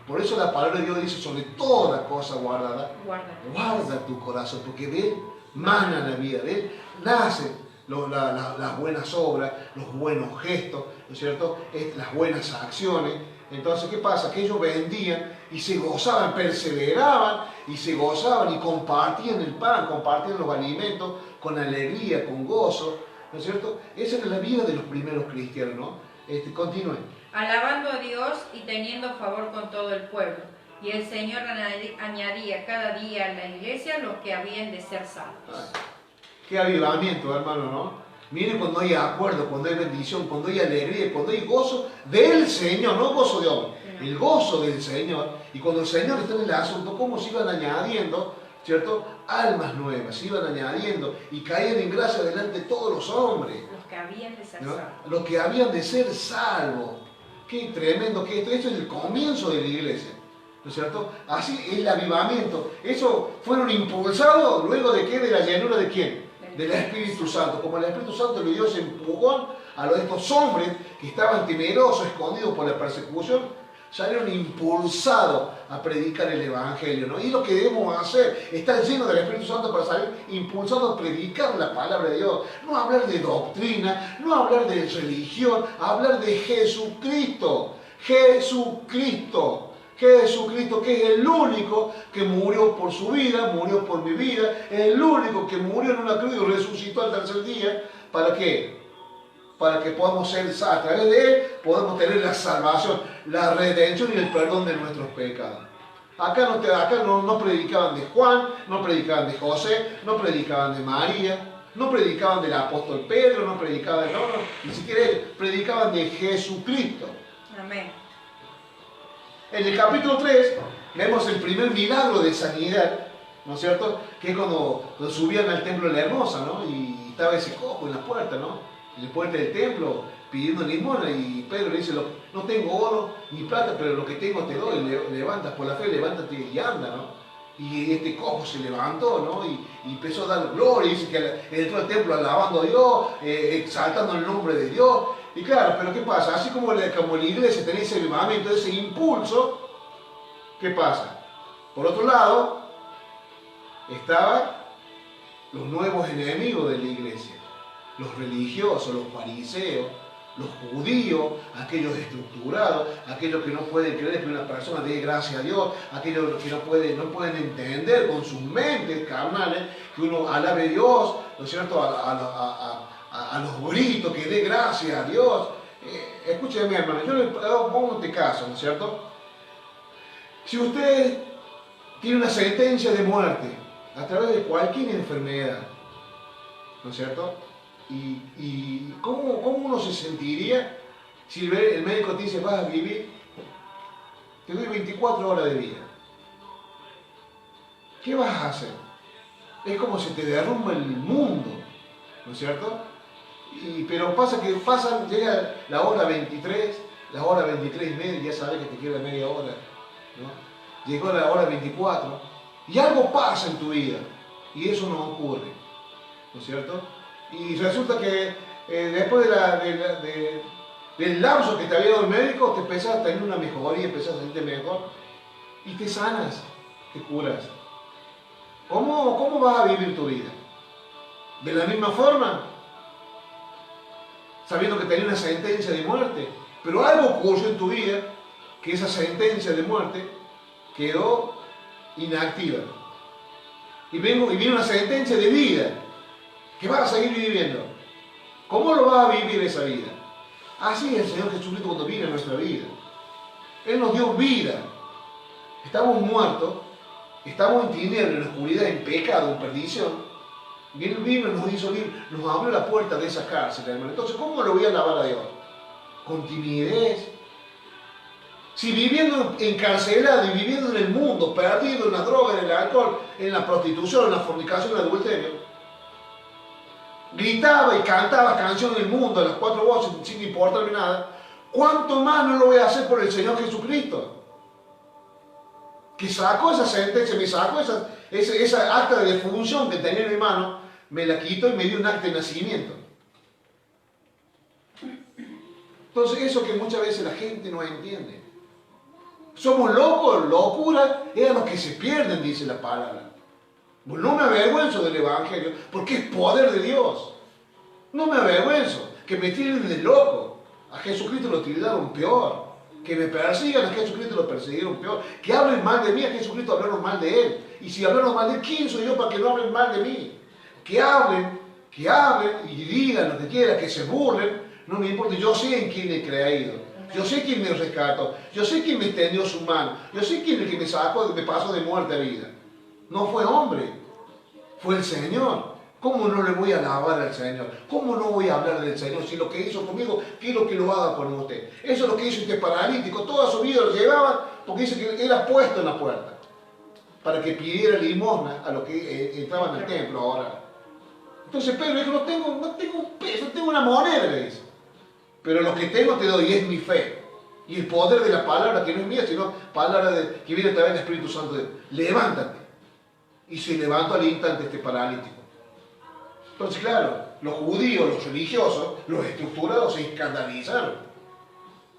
Por eso la palabra de Dios dice sobre toda cosa guardada. Guarda tu corazón, porque de él mana la vida, de él nacen las buenas obras, los buenos gestos, ¿no es cierto? Las buenas acciones. Entonces, ¿qué pasa? Que ellos vendían y se gozaban, perseveraban y se gozaban y compartían el pan, compartían los alimentos con alegría, con gozo, ¿no es cierto? Esa era la vida de los primeros cristianos, ¿no? Continúen. Alabando a Dios y teniendo favor con todo el pueblo. Y el Señor añadía cada día a la iglesia los que habían de ser salvos. Qué avivamiento, hermano, ¿no? Miren cuando hay acuerdo, cuando hay bendición, cuando hay alegría, cuando hay gozo del Señor, no gozo de hombre, el gozo del Señor. Y cuando el Señor está en el asunto, cómo se iban añadiendo, ¿cierto? almas nuevas, se iban añadiendo y caían en gracia delante de todos los hombres. Los que habían de ser ¿No? salvos. Los que habían de ser salvos. Qué tremendo que esto es el comienzo de la iglesia. ¿No es cierto? Así es el avivamiento. Eso fueron impulsados luego de qué, de la llenura de quién, del Espíritu Santo. Como el Espíritu Santo le dio ese empujón a estos hombres que estaban temerosos, escondidos por la persecución, salieron impulsados a predicar el Evangelio, ¿no? Y lo que debemos hacer, estar llenos del Espíritu Santo para salir impulsados a predicar la palabra de Dios. No hablar de doctrina, no hablar de religión, hablar de Jesucristo. Jesucristo. Jesucristo, que es el único que murió por su vida, murió por mi vida, es el único que murió en una cruz y resucitó al tercer día. ¿Para qué? Para que podamos ser, a través de Él, podamos tener la salvación, la redención y el perdón de nuestros pecados. Acá no predicaban de Juan, no predicaban de José, no predicaban de María, no predicaban del apóstol Pedro, no predicaban de... No, ni siquiera ellos, predicaban de Jesucristo. Amén. En el capítulo 3 vemos el primer milagro de sanidad, ¿no es cierto? Que es cuando subían al templo de la Hermosa, ¿no? Y estaba ese cojo en la puerta, ¿no? En la puerta del templo pidiendo limosna, y Pedro le dice, no tengo oro ni plata, pero lo que tengo te doy. Levantas por la fe, levántate y anda, ¿no? Y este cojo se levantó, ¿no? Y empezó a dar gloria, dice que entró al templo alabando a Dios, exaltando el nombre de Dios. Y claro, pero ¿qué pasa? Así como la iglesia tenía ese avivamiento, ese impulso, ¿qué pasa? Por otro lado, estaban los nuevos enemigos de la iglesia. Los religiosos, los fariseos, los judíos, aquellos estructurados, aquellos que no pueden creer que una persona dé gracia a Dios, aquellos que no pueden entender con sus mentes carnales que uno alabe a Dios, ¿no es cierto? A los gritos, que dé gracia a Dios. Escúcheme, hermano, yo le pongo este caso, ¿no es cierto? Si usted tiene una sentencia de muerte a través de cualquier enfermedad, ¿no es cierto? Y ¿cómo uno se sentiría si el médico te dice, vas a vivir, te doy 24 horas de vida? ¿Qué vas a hacer? Es como si te derrumba el mundo, ¿no es cierto? Pero llega la hora 23, la hora 23 y media, ya sabes que te queda media hora, ¿no? Llegó la hora 24 y algo pasa en tu vida y eso no ocurre, ¿no es cierto? Y resulta que después del lapso que te había dado el médico, te empezás a tener una mejoría, empezás a sentirte mejor y te sanas, te curas. ¿Cómo vas a vivir tu vida? ¿De la misma forma? Sabiendo que tenías una sentencia de muerte, pero algo ocurrió en tu vida que esa sentencia de muerte quedó inactiva. Y viene una sentencia de vida que vas a seguir viviendo. ¿Cómo lo vas a vivir esa vida? Así es el Señor Jesucristo cuando viene a nuestra vida. Él nos dio vida. Estamos muertos, estamos en tinieblas, en oscuridad, en pecado, en perdición. Y Él vino y nos hizo libre, nos abrió la puerta de esa cárcel, hermano. Entonces, ¿cómo lo voy a alabar a Dios? Con timidez. Si viviendo encarcelado y viviendo en el mundo, perdido en la droga, en el alcohol, en la prostitución, en la fornicación, en el adulterio, gritaba y cantaba canciones del mundo a las cuatro voces sin importarme nada, ¿cuánto más no lo voy a hacer por el Señor Jesucristo? Que sacó esa sentencia, me sacó esa acta de defunción que tenía en mi mano, me la quitó y me dio un acta de nacimiento. Entonces, eso que muchas veces la gente no entiende. Somos locos, locura, es a los que se pierden, dice la palabra. No me avergüenzo del Evangelio, porque es poder de Dios. No me avergüenzo, que me tiren de loco. A Jesucristo lo tildaron peor. Que me persigan, a Jesucristo lo persiguieron peor. Que hablen mal de mí, a Jesucristo hablaron mal de Él. Y si hablaron mal de Él, ¿quién soy yo para que no hablen mal de mí? Que hablen y digan lo que quieran, que se burlen, no me importa. Yo sé en quién he creído. Yo sé quién me rescató. Yo sé quién me extendió su mano. Yo sé quién es el que me sacó, me pasó de muerte a vida. No fue hombre, fue el Señor. ¿Cómo no le voy a alabar al Señor? ¿Cómo no voy a hablar del Señor? Si lo que hizo conmigo, quiero que lo haga con usted. Eso es lo que hizo este paralítico. Toda su vida lo llevaba porque dice que era puesto en la puerta. para que pidiera limosna a los que entraban al templo ahora. Entonces Pedro dijo, no tengo un peso, no tengo una moneda, le dice. Pero lo que tengo te doy y es mi fe. Y el poder de la palabra, que no es mía, sino palabra que viene a través del Espíritu Santo de Dios. Levántate. Y se levantó al instante este paralítico. Entonces, claro, los judíos, los religiosos, los estructurados se escandalizaron.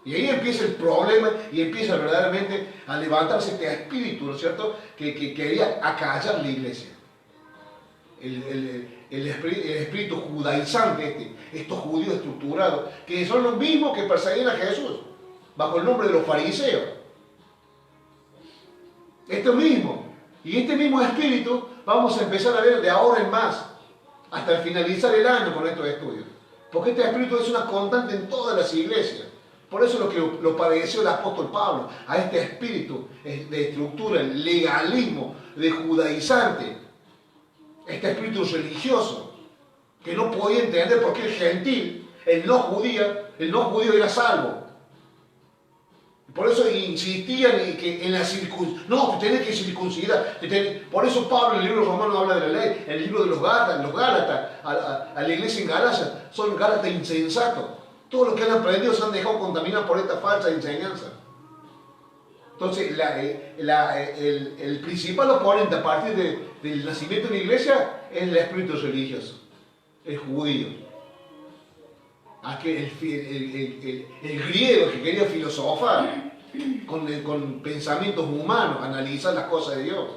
Y ahí empieza el problema y empieza verdaderamente a levantarse este espíritu, ¿no es cierto?, que quería acallar la iglesia. El espíritu judaizante, estos judíos estructurados, que son los mismos que perseguían a Jesús, bajo el nombre de los fariseos. Esto mismo. Y este mismo espíritu vamos a empezar a ver de ahora en más, hasta finalizar el año con estos estudios. Porque este espíritu es una constante en todas las iglesias. Por eso lo que lo padeció el apóstol Pablo, a este espíritu de estructura, el legalismo, de judaizante, este espíritu religioso, que no podía entender por qué el gentil, el no judío era salvo. Por eso insistían en la circuncisión. No, tenés que circuncidar. Por eso Pablo en el libro romano habla de la ley. En el libro de los Gálatas, a la iglesia en Galacia, son Gálatas insensatos. Todos los que han aprendido se han dejado contaminar por esta falsa enseñanza. Entonces, el principal oponente a partir del nacimiento de una iglesia es el espíritu religioso, el judío. El griego que quería filosofar con pensamientos humanos, analizar las cosas de Dios.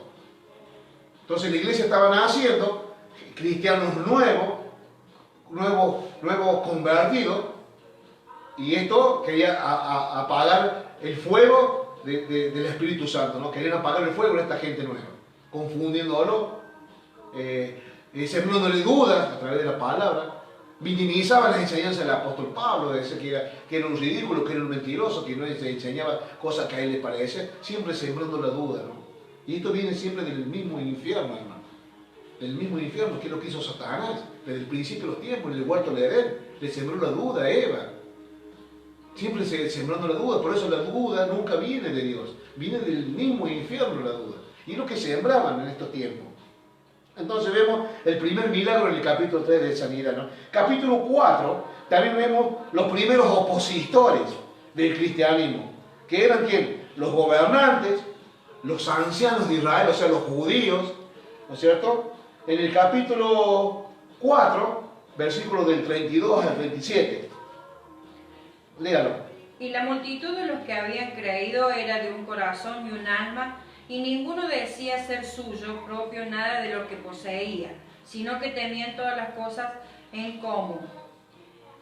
Entonces la iglesia estaba naciendo, cristianos nuevos convertidos, y esto quería apagar el fuego del Espíritu Santo, ¿no? Querían apagar el fuego de esta gente nueva, confundiéndolo, sembrándole dudas a través de la palabra. Minimizaban las enseñanzas del apóstol Pablo, de decir que era un ridículo, que era un mentiroso, que no enseñaba cosas que a él le parecían, siempre sembrando la duda, ¿no? Y esto viene siempre del mismo infierno, hermano. Del mismo infierno, que es lo que hizo Satanás, desde el principio de los tiempos, en el huerto de Edén, le sembró la duda a Eva. Siempre sembrando la duda, por eso la duda nunca viene de Dios, viene del mismo infierno la duda. Y es lo que sembraban en estos tiempos. Entonces vemos el primer milagro en el capítulo 3 de sanidad, ¿no? Capítulo 4, también vemos los primeros opositores del cristianismo, que eran ¿quién? Los gobernantes, los ancianos de Israel, o sea, los judíos, ¿no es cierto? En el capítulo 4, versículos del 32 al 37. Léalo. Y la multitud de los que habían creído era de un corazón y un alma, y ninguno decía ser suyo propio nada de lo que poseía, sino que tenían todas las cosas en común.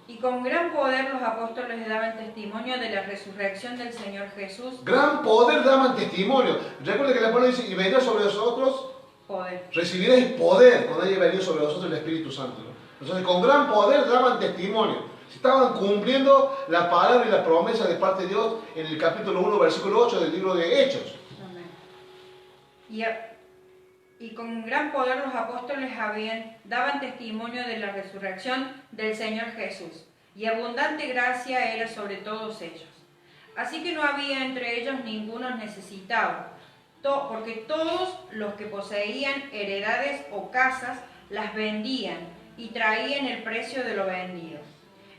Y con gran poder los apóstoles daban testimonio de la resurrección del Señor Jesús. Gran poder daban testimonio. Recuerda que la palabra dice, y vendrá sobre vosotros, recibiréis poder cuando haya venido sobre vosotros el Espíritu Santo, ¿no? Entonces con gran poder daban testimonio. Estaban cumpliendo la palabra y la promesa de parte de Dios en el capítulo 1, versículo 8 del libro de Hechos. Y con gran poder los apóstoles daban testimonio de la resurrección del Señor Jesús, y abundante gracia era sobre todos ellos. Así que no había entre ellos ninguno necesitado, porque todos los que poseían heredades o casas las vendían y traían el precio de lo vendido,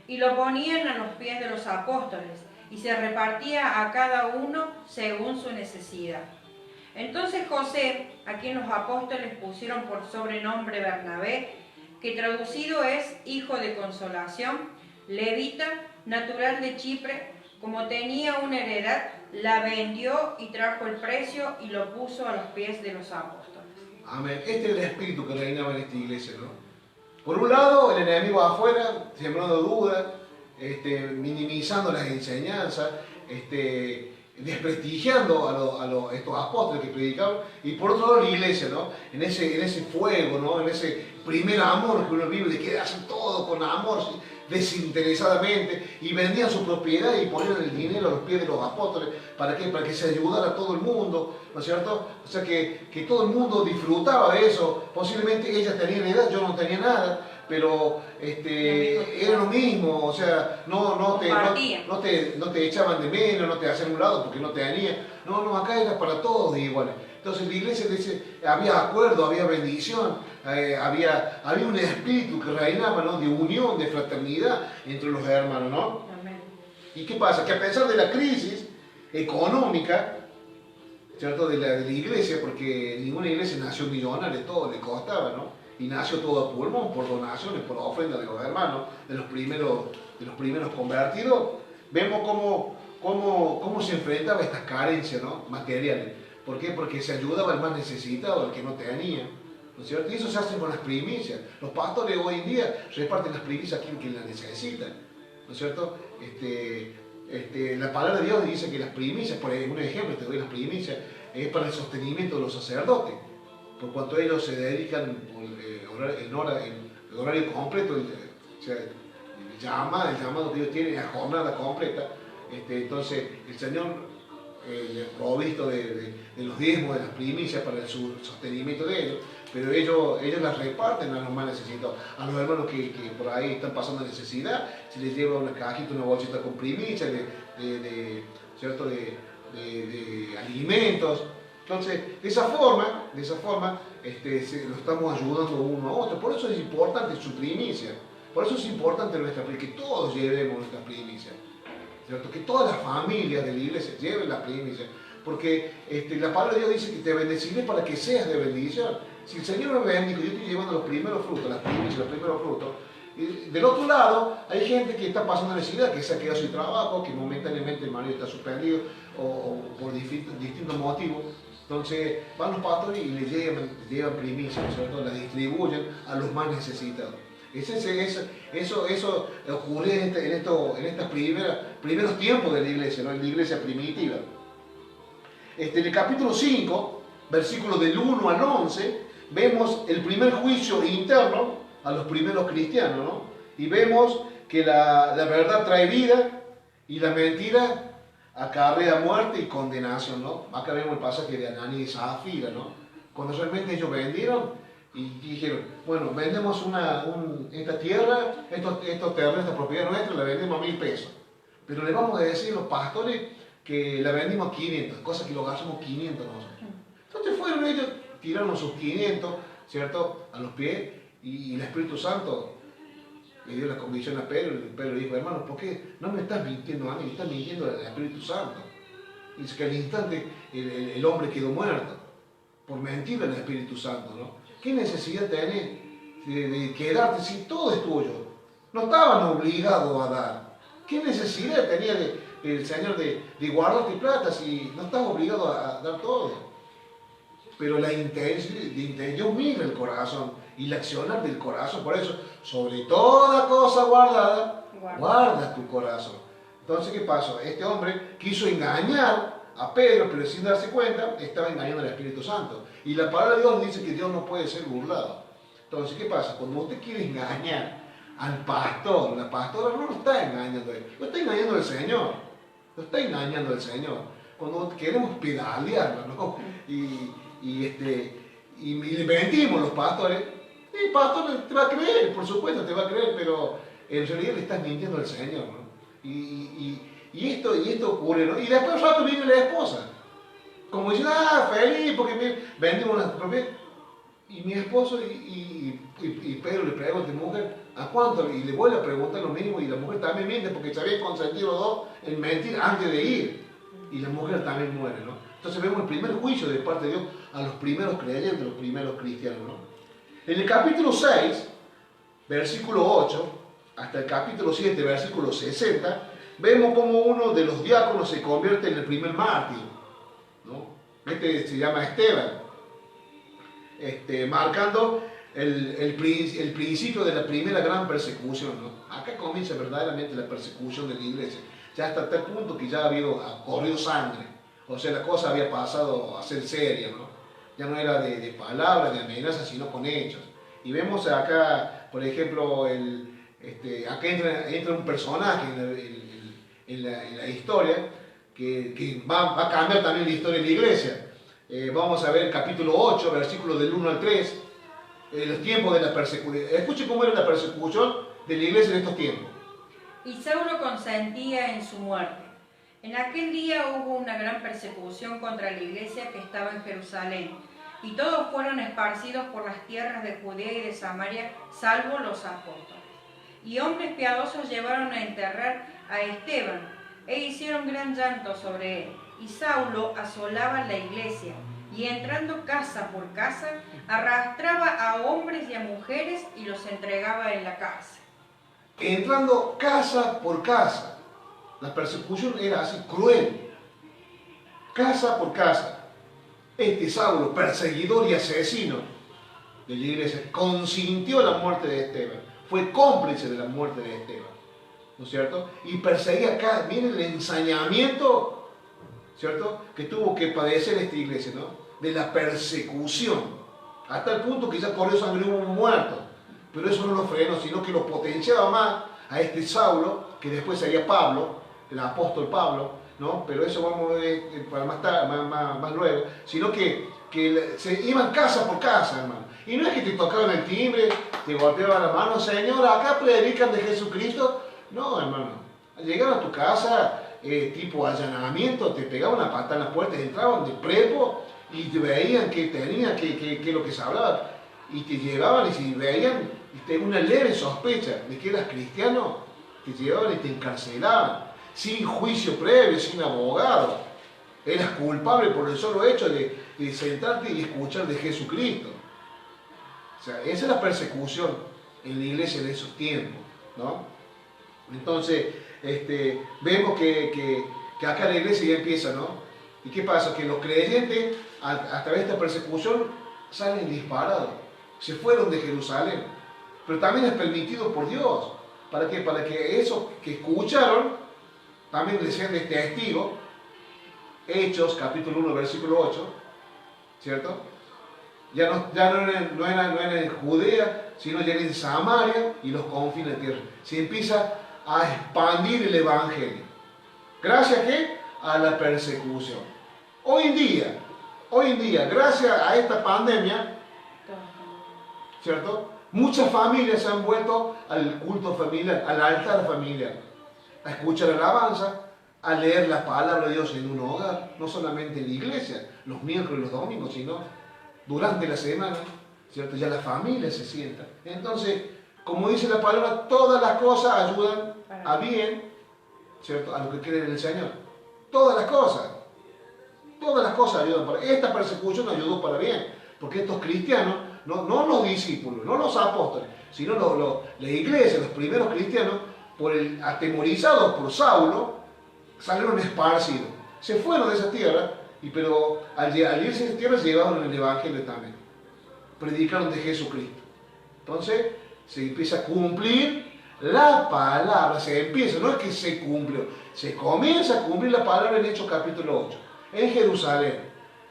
y lo ponían a los pies de los apóstoles, y se repartía a cada uno según su necesidad. Entonces José, a quien los apóstoles pusieron por sobrenombre Bernabé, que traducido es hijo de consolación, levita, natural de Chipre, como tenía una heredad, la vendió y trajo el precio y lo puso a los pies de los apóstoles. Amén. Este es el espíritu que reinaba en esta iglesia, ¿no? Por un lado, el enemigo afuera, sembrando dudas, minimizando las enseñanzas, desprestigiando a estos apóstoles que predicaban, y por otro lado la iglesia, ¿no? En ese fuego, ¿no? En ese primer amor que uno vive, de que hacen todo con amor, desinteresadamente, y vendían su propiedad y ponían el dinero a los pies de los apóstoles. ¿Para qué? Para que se ayudara a todo el mundo, ¿no es cierto? O sea, que todo el mundo disfrutaba de eso. Posiblemente ellas tenían edad, yo no tenía nada, pero era lo mismo, o sea, no te echaban de menos, no te hacían a un lado porque no te tenían. No, acá era para todos iguales. Entonces la iglesia dice, había acuerdo, había bendición, había un espíritu que reinaba, ¿no? De unión, de fraternidad entre los hermanos, ¿no? Amén. ¿Y qué pasa? Que a pesar de la crisis económica, ¿cierto? De la iglesia, porque ninguna iglesia nació millonaria, todo le costaba, ¿no? Y nació todo a pulmón, por donaciones, por ofrendas de los hermanos, de los primeros convertidos. Vemos cómo se enfrentaba a estas carencias, ¿no? Materiales. ¿Por qué? Porque se ayudaba al más necesitado, al que no tenía, ¿no es cierto? Y eso se hace con las primicias. Los pastores hoy en día reparten las primicias a quien las necesita, ¿no es cierto? La palabra de Dios dice que las primicias, por un ejemplo, te doy las primicias, es para el sostenimiento de los sacerdotes, por cuanto ellos se dedican en horario completo, o sea, el llamado que Dios tiene a jornada completa. Entonces el Señor le ha provisto de los diezmos, de las primicias para el sostenimiento de ellos, pero ellos las reparten a los más necesitados, a los hermanos que por ahí están pasando necesidad, se les lleva una cajita, una bolsita con primicias, ¿cierto? de alimentos. Entonces, de esa forma lo estamos ayudando uno a otro. Por eso es importante su primicia, por eso es importante que todos llevemos nuestras primicias, ¿cierto? Que todas las familias de la iglesia lleven las primicias, porque la palabra de Dios dice que te bendeciré para que seas de bendición. Si el Señor me bendice, yo estoy llevando los primeros frutos, las primicias, los primeros frutos. Y del otro lado, hay gente que está pasando necesidad, que se ha quedado sin trabajo, que momentáneamente el marido está suspendido o por distintos motivos. Entonces van los pastores y les llevan primicias, ¿cierto? Las distribuyen a los más necesitados. Eso ocurrió en estos primeros tiempos de la iglesia, ¿no? En la iglesia primitiva. En el capítulo 5, versículos del 1 al 11, vemos el primer juicio interno a los primeros cristianos, ¿no? Y vemos que la verdad trae vida y la mentira acarrea muerte y condenación, ¿no? Acá vemos el pasaje de Ananí y Zafira, ¿no? Cuando realmente ellos vendieron y dijeron, bueno, vendemos esta tierra, estos terrenos, esta propiedad nuestra, la vendemos a 1000 pesos. Pero le vamos a decir a los pastores que la vendimos a 500, cosa que lo gastamos 500 nosotros. Entonces fueron ellos, tiraron sus 500, ¿cierto?, a los pies, y el Espíritu Santo le dio la convicción a Pedro, y Pedro dijo, hermano, ¿por qué no me estás mintiendo a mí? Estás mintiendo al Espíritu Santo. Y dice que al instante el hombre quedó muerto por mentir al Espíritu Santo, ¿no? ¿Qué necesidad tenés de quedarte si todo es tuyo? No estaban obligados a dar. ¿Qué necesidad tenía el Señor de guardarte plata si no estás obligado a dar todo? Pero la intención, Dios mira el corazón y la accionar del corazón. Por eso, sobre toda cosa guardada, guarda tu corazón. Entonces, ¿qué pasó? Este hombre quiso engañar a Pedro, pero sin darse cuenta, estaba engañando al Espíritu Santo. Y la palabra de Dios dice que Dios no puede ser burlado. Entonces, ¿qué pasa? Cuando usted quiere engañar al pastor, la pastora no lo está engañando a él, lo está engañando al Señor. Lo está engañando al Señor. Cuando queremos pedalearlo, ¿no? Y le mentimos los pastores, el pastor te va a creer, por supuesto te va a creer, pero en realidad le estás mintiendo al Señor, ¿no? Y esto ocurre, ¿no? Y después rato viene la esposa, como diciendo, feliz, porque me vendimos una propiedad. Y mi esposo y Pedro le pregunta, mujer, ¿a cuánto? Y le vuelve a preguntar lo mismo, y la mujer también miente, porque se habían consentido los dos en mentir antes de ir. Y la mujer también muere, ¿no? Entonces vemos el primer juicio de parte de Dios a los primeros creyentes, los primeros cristianos, ¿no? En el capítulo 6, versículo 8, hasta el capítulo 7, versículo 60, vemos cómo uno de los diáconos se convierte en el primer mártir, ¿no? Este se llama Esteban, marcando el principio de la primera gran persecución, ¿no? Acá comienza verdaderamente la persecución de la iglesia, ya hasta tal punto que ya había corrido sangre, o sea, la cosa había pasado a ser seria, ¿no? Ya no era de palabras, de amenazas, sino con hechos. Y vemos acá, por ejemplo, acá entra un personaje en la historia que va a cambiar también la historia de la iglesia. Vamos a ver el capítulo 8, versículos del 1 al 3, los tiempos de la persecución. Escuchen cómo era la persecución de la iglesia en estos tiempos. Y Saulo consentía en su muerte, En aquel día hubo una gran persecución contra la iglesia que estaba en Jerusalén, y todos fueron esparcidos por las tierras de Judea y de Samaria, salvo los apóstoles. Y hombres piadosos llevaron a enterrar a Esteban, e hicieron gran llanto sobre él. Y Saulo asolaba la iglesia, y entrando casa por casa, arrastraba a hombres y a mujeres y los entregaba en la cárcel. Entrando casa por casa. La persecución era así, cruel. Casa por casa. Este Saulo, perseguidor y asesino de la iglesia, consintió la muerte de Esteban. Fue cómplice de la muerte de Esteban. ¿No es cierto? Y perseguía acá. Miren el ensañamiento, ¿cierto?, que tuvo que padecer esta iglesia, ¿no? De la persecución. Hasta el punto que ya corrió sangre, hubo muertos. Pero eso no lo frenó, sino que lo potenciaba más a este Saulo, que después sería Pablo, el apóstol Pablo, ¿no? Pero eso vamos a ver para más tarde, más luego, sino que se iban casa por casa, hermano. Y no es que te tocaban el timbre, te golpeaban la mano, Señor, acá predican de Jesucristo. No, hermano. Llegaron a tu casa, tipo allanamiento, te pegaban una patada en las puertas, entraban de prepo y te veían que tenía, que lo que se hablaba. Y te llevaban y si veían una leve sospecha de que eras cristiano, te llevaban y te encarcelaban, sin juicio previo, sin abogado. Eras culpable por el solo hecho de sentarte y escuchar de Jesucristo. O sea, esa es la persecución en la iglesia de esos tiempos, ¿no? Entonces, vemos que acá la iglesia ya empieza, ¿no? ¿Y qué pasa? Que los creyentes, a través de esta persecución, salen disparados. Se fueron de Jerusalén. Pero también es permitido por Dios. ¿Para qué? Para que esos que escucharon también les sean de testigo. Hechos, capítulo 1, versículo 8, ¿cierto? Ya no era en Judea, sino ya era en Samaria y los confines de tierra. Se empieza a expandir el evangelio. ¿Gracias a qué? A la persecución. Hoy en día, gracias a esta pandemia, ¿cierto?, muchas familias se han vuelto al culto familiar, al altar familiar, a escuchar alabanza, a leer la palabra de Dios en un hogar, no solamente en la iglesia, los miércoles y los domingos, sino durante la semana, ¿cierto? Ya la familia se sienta. Entonces, como dice la palabra, todas las cosas ayudan a bien, ¿cierto?, a lo que creen en el Señor. Todas las cosas ayudan para bien. Esta persecución ayudó para bien, porque estos cristianos, no los discípulos, no los apóstoles, sino la iglesia, los primeros cristianos, atemorizados por Saulo, salieron esparcidos. Se fueron de esa tierra, pero al irse de esa tierra llevaron el evangelio también. Predicaron de Jesucristo. Entonces se empieza a cumplir la palabra, no es que se cumplió, se comienza a cumplir la palabra en Hechos capítulo 8. En Jerusalén,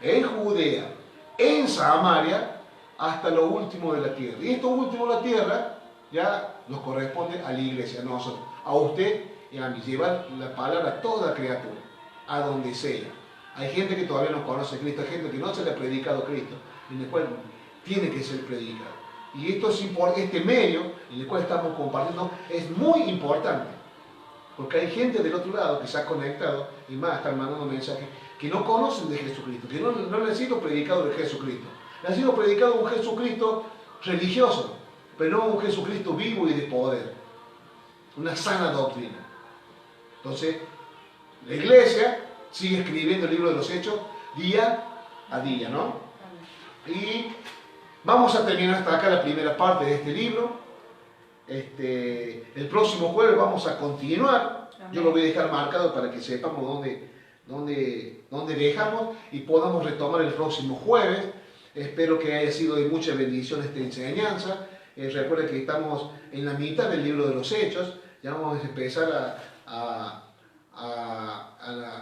en Judea, en Samaria, hasta lo último de la tierra. Y esto último de la tierra ya nos corresponde a la iglesia, a nosotros, a usted y a mí, llevar la palabra a toda criatura, a donde sea. Hay gente que todavía no conoce a Cristo, hay gente que no se le ha predicado a Cristo, en el cual tiene que ser predicado. Y este medio en el cual estamos compartiendo es muy importante, porque hay gente del otro lado que se ha conectado y más están mandando mensajes que no conocen de Jesucristo, que no le han sido predicado de Jesucristo. Le ha sido predicado un Jesucristo religioso, pero no un Jesucristo vivo y de poder. Una sana doctrina. Entonces, la iglesia sigue escribiendo el libro de los Hechos día a día, ¿no? Y vamos a terminar hasta acá la primera parte de este libro. El próximo jueves vamos a continuar. Yo lo voy a dejar marcado para que sepamos dónde dejamos y podamos retomar el próximo jueves. Espero que haya sido de mucha bendición esta enseñanza. Recuerden que estamos en la mitad del libro de los Hechos. Ya vamos a empezar a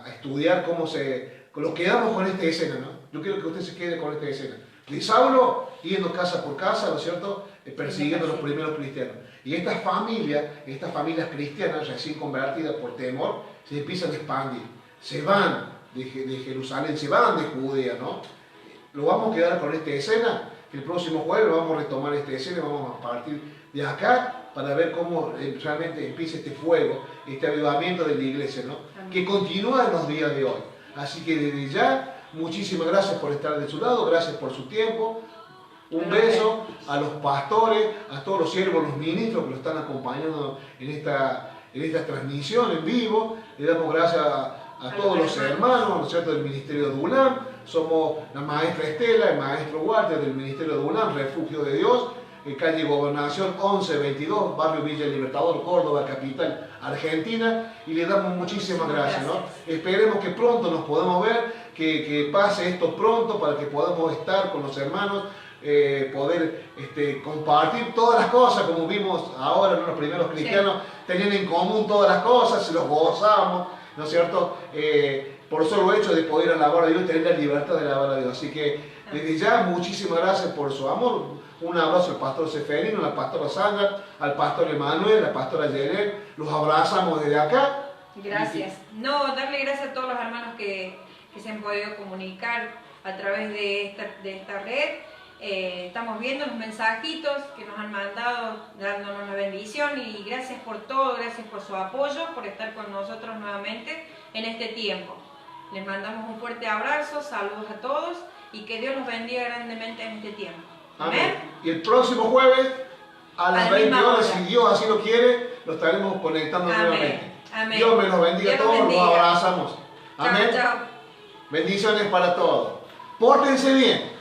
estudiar nos quedamos con esta escena, ¿no? Yo quiero que usted se quede con esta escena. De Saulo yendo casa por casa, ¿no es cierto?, persiguiendo a los primeros cristianos. Y estas familias cristianas recién convertidas por temor, se empiezan a expandir. Se van de Jerusalén, se van de Judea, ¿no? Lo vamos a quedar con esta escena que el próximo jueves vamos a retomar esta escena, vamos a partir de acá para ver cómo realmente empieza este fuego, este avivamiento de la iglesia, ¿no? Que continúa en los días de hoy. Así que desde ya, muchísimas gracias por estar de su lado, gracias por su tiempo. Un beso a los pastores, a todos los siervos, los ministros que lo están acompañando en esta transmisión en vivo. Le damos gracias a todos los hermanos, ¿no es cierto?, del Ministerio de UNAM. Somos la maestra Estela, el maestro Walter del Ministerio de UNAM, Refugio de Dios, calle Gobernación 1122, barrio Villa Libertador, Córdoba, capital argentina, y le damos muchísimas gracias, ¿no? Esperemos que pronto nos podamos ver, que pase esto pronto para que podamos estar con los hermanos, poder compartir todas las cosas, como vimos ahora, ¿no? Los primeros cristianos tenían en común todas las cosas, se los gozamos, ¿no es cierto? Por solo hecho de poder alabar a Dios, tener la libertad de alabar a Dios. Así que desde ya, muchísimas gracias por su amor. Un abrazo al pastor Seferino, a la pastora Sandra, al pastor Emanuel, a la pastora Yener. Los abrazamos desde acá. Gracias. No, darle gracias a todos los hermanos que se han podido comunicar a través de esta red. Estamos viendo los mensajitos que nos han mandado dándonos la bendición, y gracias por todo, gracias por su apoyo, por estar con nosotros nuevamente en este tiempo. Les mandamos un fuerte abrazo, saludos a todos y que Dios los bendiga grandemente en este tiempo. Amén. Y el próximo jueves a las 20 horas, si Dios así lo quiere, lo estaremos conectando nuevamente. Amén. Dios me los bendiga a todos, los abrazamos. Amén. Chao, chao. Bendiciones para todos. Pórtense bien.